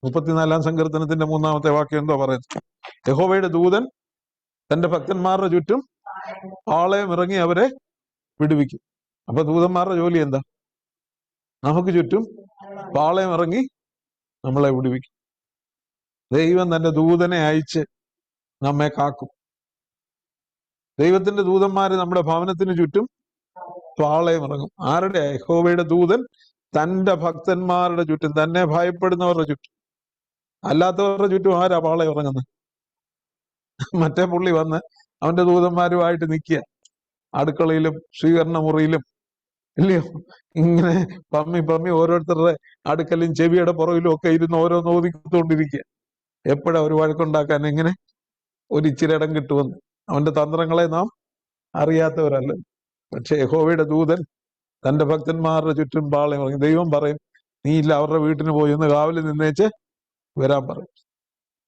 34-ാം സങ്കീർത്തനത്തിന്റെ 3-ാമത്തെ വാക്യം എന്താ പറയുന്നത്? യഹോവയുടെ ദൂതൻ തന്റെ ഭക്തന്മാരുടെ ചുറ്റും പാളയം ഇറങ്ങി അവരെ വിടുവിക്കും. അപ്പൊ ദൂതന്മാരുടെ ജോലി എന്താ? നമുക്ക് ചുറ്റും പാളയം ഇറങ്ങി നമ്മളെ വിടുവിക്കും. ദൈവം തന്റെ ദൂതനെ അയച്ച് നമ്മെ കാക്കും. ദൈവത്തിന്റെ ദൂതന്മാര് നമ്മുടെ ഭവനത്തിന് ചുറ്റും പാളയം ഇറങ്ങും. ആരുടെ? യഹോവയുടെ ദൂതൻ തന്റെ ഭക്തന്മാരുടെ ചുറ്റും, തന്നെ ഭയപ്പെടുന്നവരുടെ ചുറ്റും. അല്ലാത്തവരുടെ ചുറ്റും ആരാ പാളയം ഇറങ്ങുന്നത്? മറ്റേ പുള്ളി വന്ന് അവന്റെ ദൂതന്മാരുമായിട്ട് നിൽക്കുക, അടുക്കളയിലും സ്വീകരണ മുറിയിലും, ഇല്ലയോ? ഇങ്ങനെ പമ്മി ഓരോരുത്തരുടെ അടുക്കലും ചെവിയുടെ പുറകിലും ഒക്കെ ഇരുന്ന് ഓരോന്ന് ഓതിക്കൊണ്ടിരിക്കുക. എപ്പോഴാ ഒരു വഴക്കുണ്ടാക്കാൻ എങ്ങനെ ഒരിച്ചിരി ഇടം കിട്ടുമെന്ന്. അവന്റെ തന്ത്രങ്ങളെ നാം അറിയാത്തവരല്ല. പക്ഷെ യഹോവയുടെ ദൂതൻ തന്റെ ഭക്തന്മാരുടെ ചുറ്റും പാളയം ഇറങ്ങി. ദൈവം പറയും, നീ ഇല്ല അവരുടെ വീട്ടിന് പോയി ഒന്ന് കാവലിൽ നിന്നേച്ച് വരാൻ പറയും.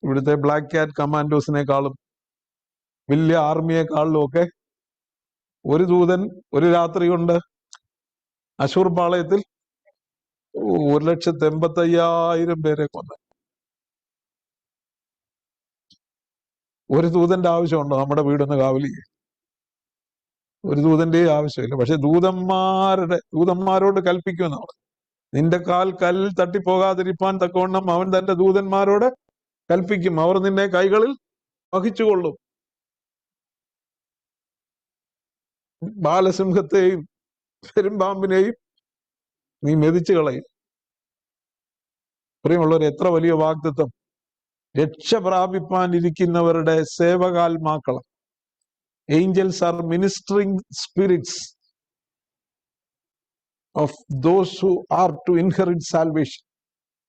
ഇവിടുത്തെ ബ്ലാക്ക് ക്യാറ്റ് കമാൻഡോസിനേക്കാളും വലിയ ആർമിയെക്കാളിലും ഒക്കെ ഒരു ദൂതൻ ഒരു രാത്രി കൊണ്ട് അശൂർ പാളയത്തിൽ 1,85,000 പേരെ കൊന്നു. ഒരു ദൂതന്റെ ആവശ്യമുണ്ടോ നമ്മുടെ വീടൊന്ന് കാവലി? ഒരു ദൂതന്റെ ആവശ്യമില്ല. പക്ഷെ ദൂതന്മാരോട് കൽപ്പിക്കുമെന്നാണ്, നിന്റെ കാൽ കല്ലിൽ തട്ടിപ്പോകാതിരിപ്പാൻ തക്കവണ്ണം അവൻ തന്റെ ദൂതന്മാരോട് കൽപ്പിക്കും, അവർ നിന്നെ കൈകളിൽ വഹിച്ചുകൊള്ളും. ബാലസിംഹത്തെയും പെരുമ്പാമ്പിനെയും നീ മെതിച്ചു കളയും. പ്രിയമുള്ളവർ, എത്ര വലിയ വാഗ്ദത്തം! രക്ഷ പ്രാപിപ്പാനിരിക്കുന്നവരുടെ സേവകാത്മാക്കൾ. Angels are ministering spirits of those who are to inherit salvation.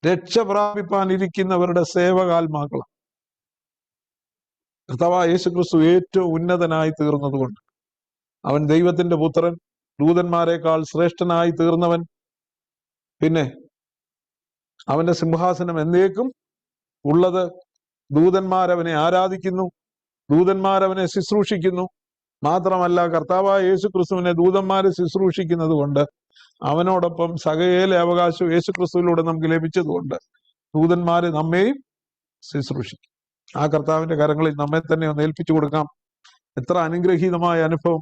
രക്ഷ പ്രാപിപ്പാനിരിക്കുന്നവരുടെ സേവകാത്മാക്കൾ. കർത്താവായ യേശുക്രിസ്തു ഏറ്റവും ഉന്നതനായി തീർന്നതുകൊണ്ട്, അവൻ ദൈവത്തിന്റെ പുത്രൻ, ദൂതന്മാരെക്കാൾ ശ്രേഷ്ഠനായി തീർന്നവൻ, പിന്നെ അവന്റെ സിംഹാസനം എന്നേക്കും ഉള്ളത്. ദൂതന്മാരവനെ ആരാധിക്കുന്നു, ദൂതന്മാരവനെ ശുശ്രൂഷിക്കുന്നു. മാത്രമല്ല, കർത്താവായ യേശുക്രിസ്തുവിനെ ദൂതന്മാരെ ശുശ്രൂഷിക്കുന്നത് കൊണ്ട് അവനോടൊപ്പം സകല അവകാശവും യേശുക്രിസ്തുവിലൂടെ നമുക്ക് ലഭിച്ചതുകൊണ്ട് ദൂതന്മാരെ നമ്മെയും ശുശ്രൂഷിക്കും. ആ കർത്താവിന്റെ കരങ്ങളിൽ നമ്മെ തന്നെ ഒന്ന് ഏൽപ്പിച്ചു കൊടുക്കാം. എത്ര അനുഗ്രഹീതമായ അനുഭവം!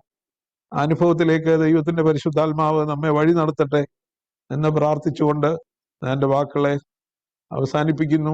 അനുഭവത്തിലേക്ക് ദൈവത്തിന്റെ പരിശുദ്ധാത്മാവ് നമ്മെ വഴി നടത്തട്ടെ എന്ന് പ്രാർത്ഥിച്ചുകൊണ്ട് ഞാൻ എൻ്റെ വാക്കുകളെ അവസാനിപ്പിക്കുന്നു.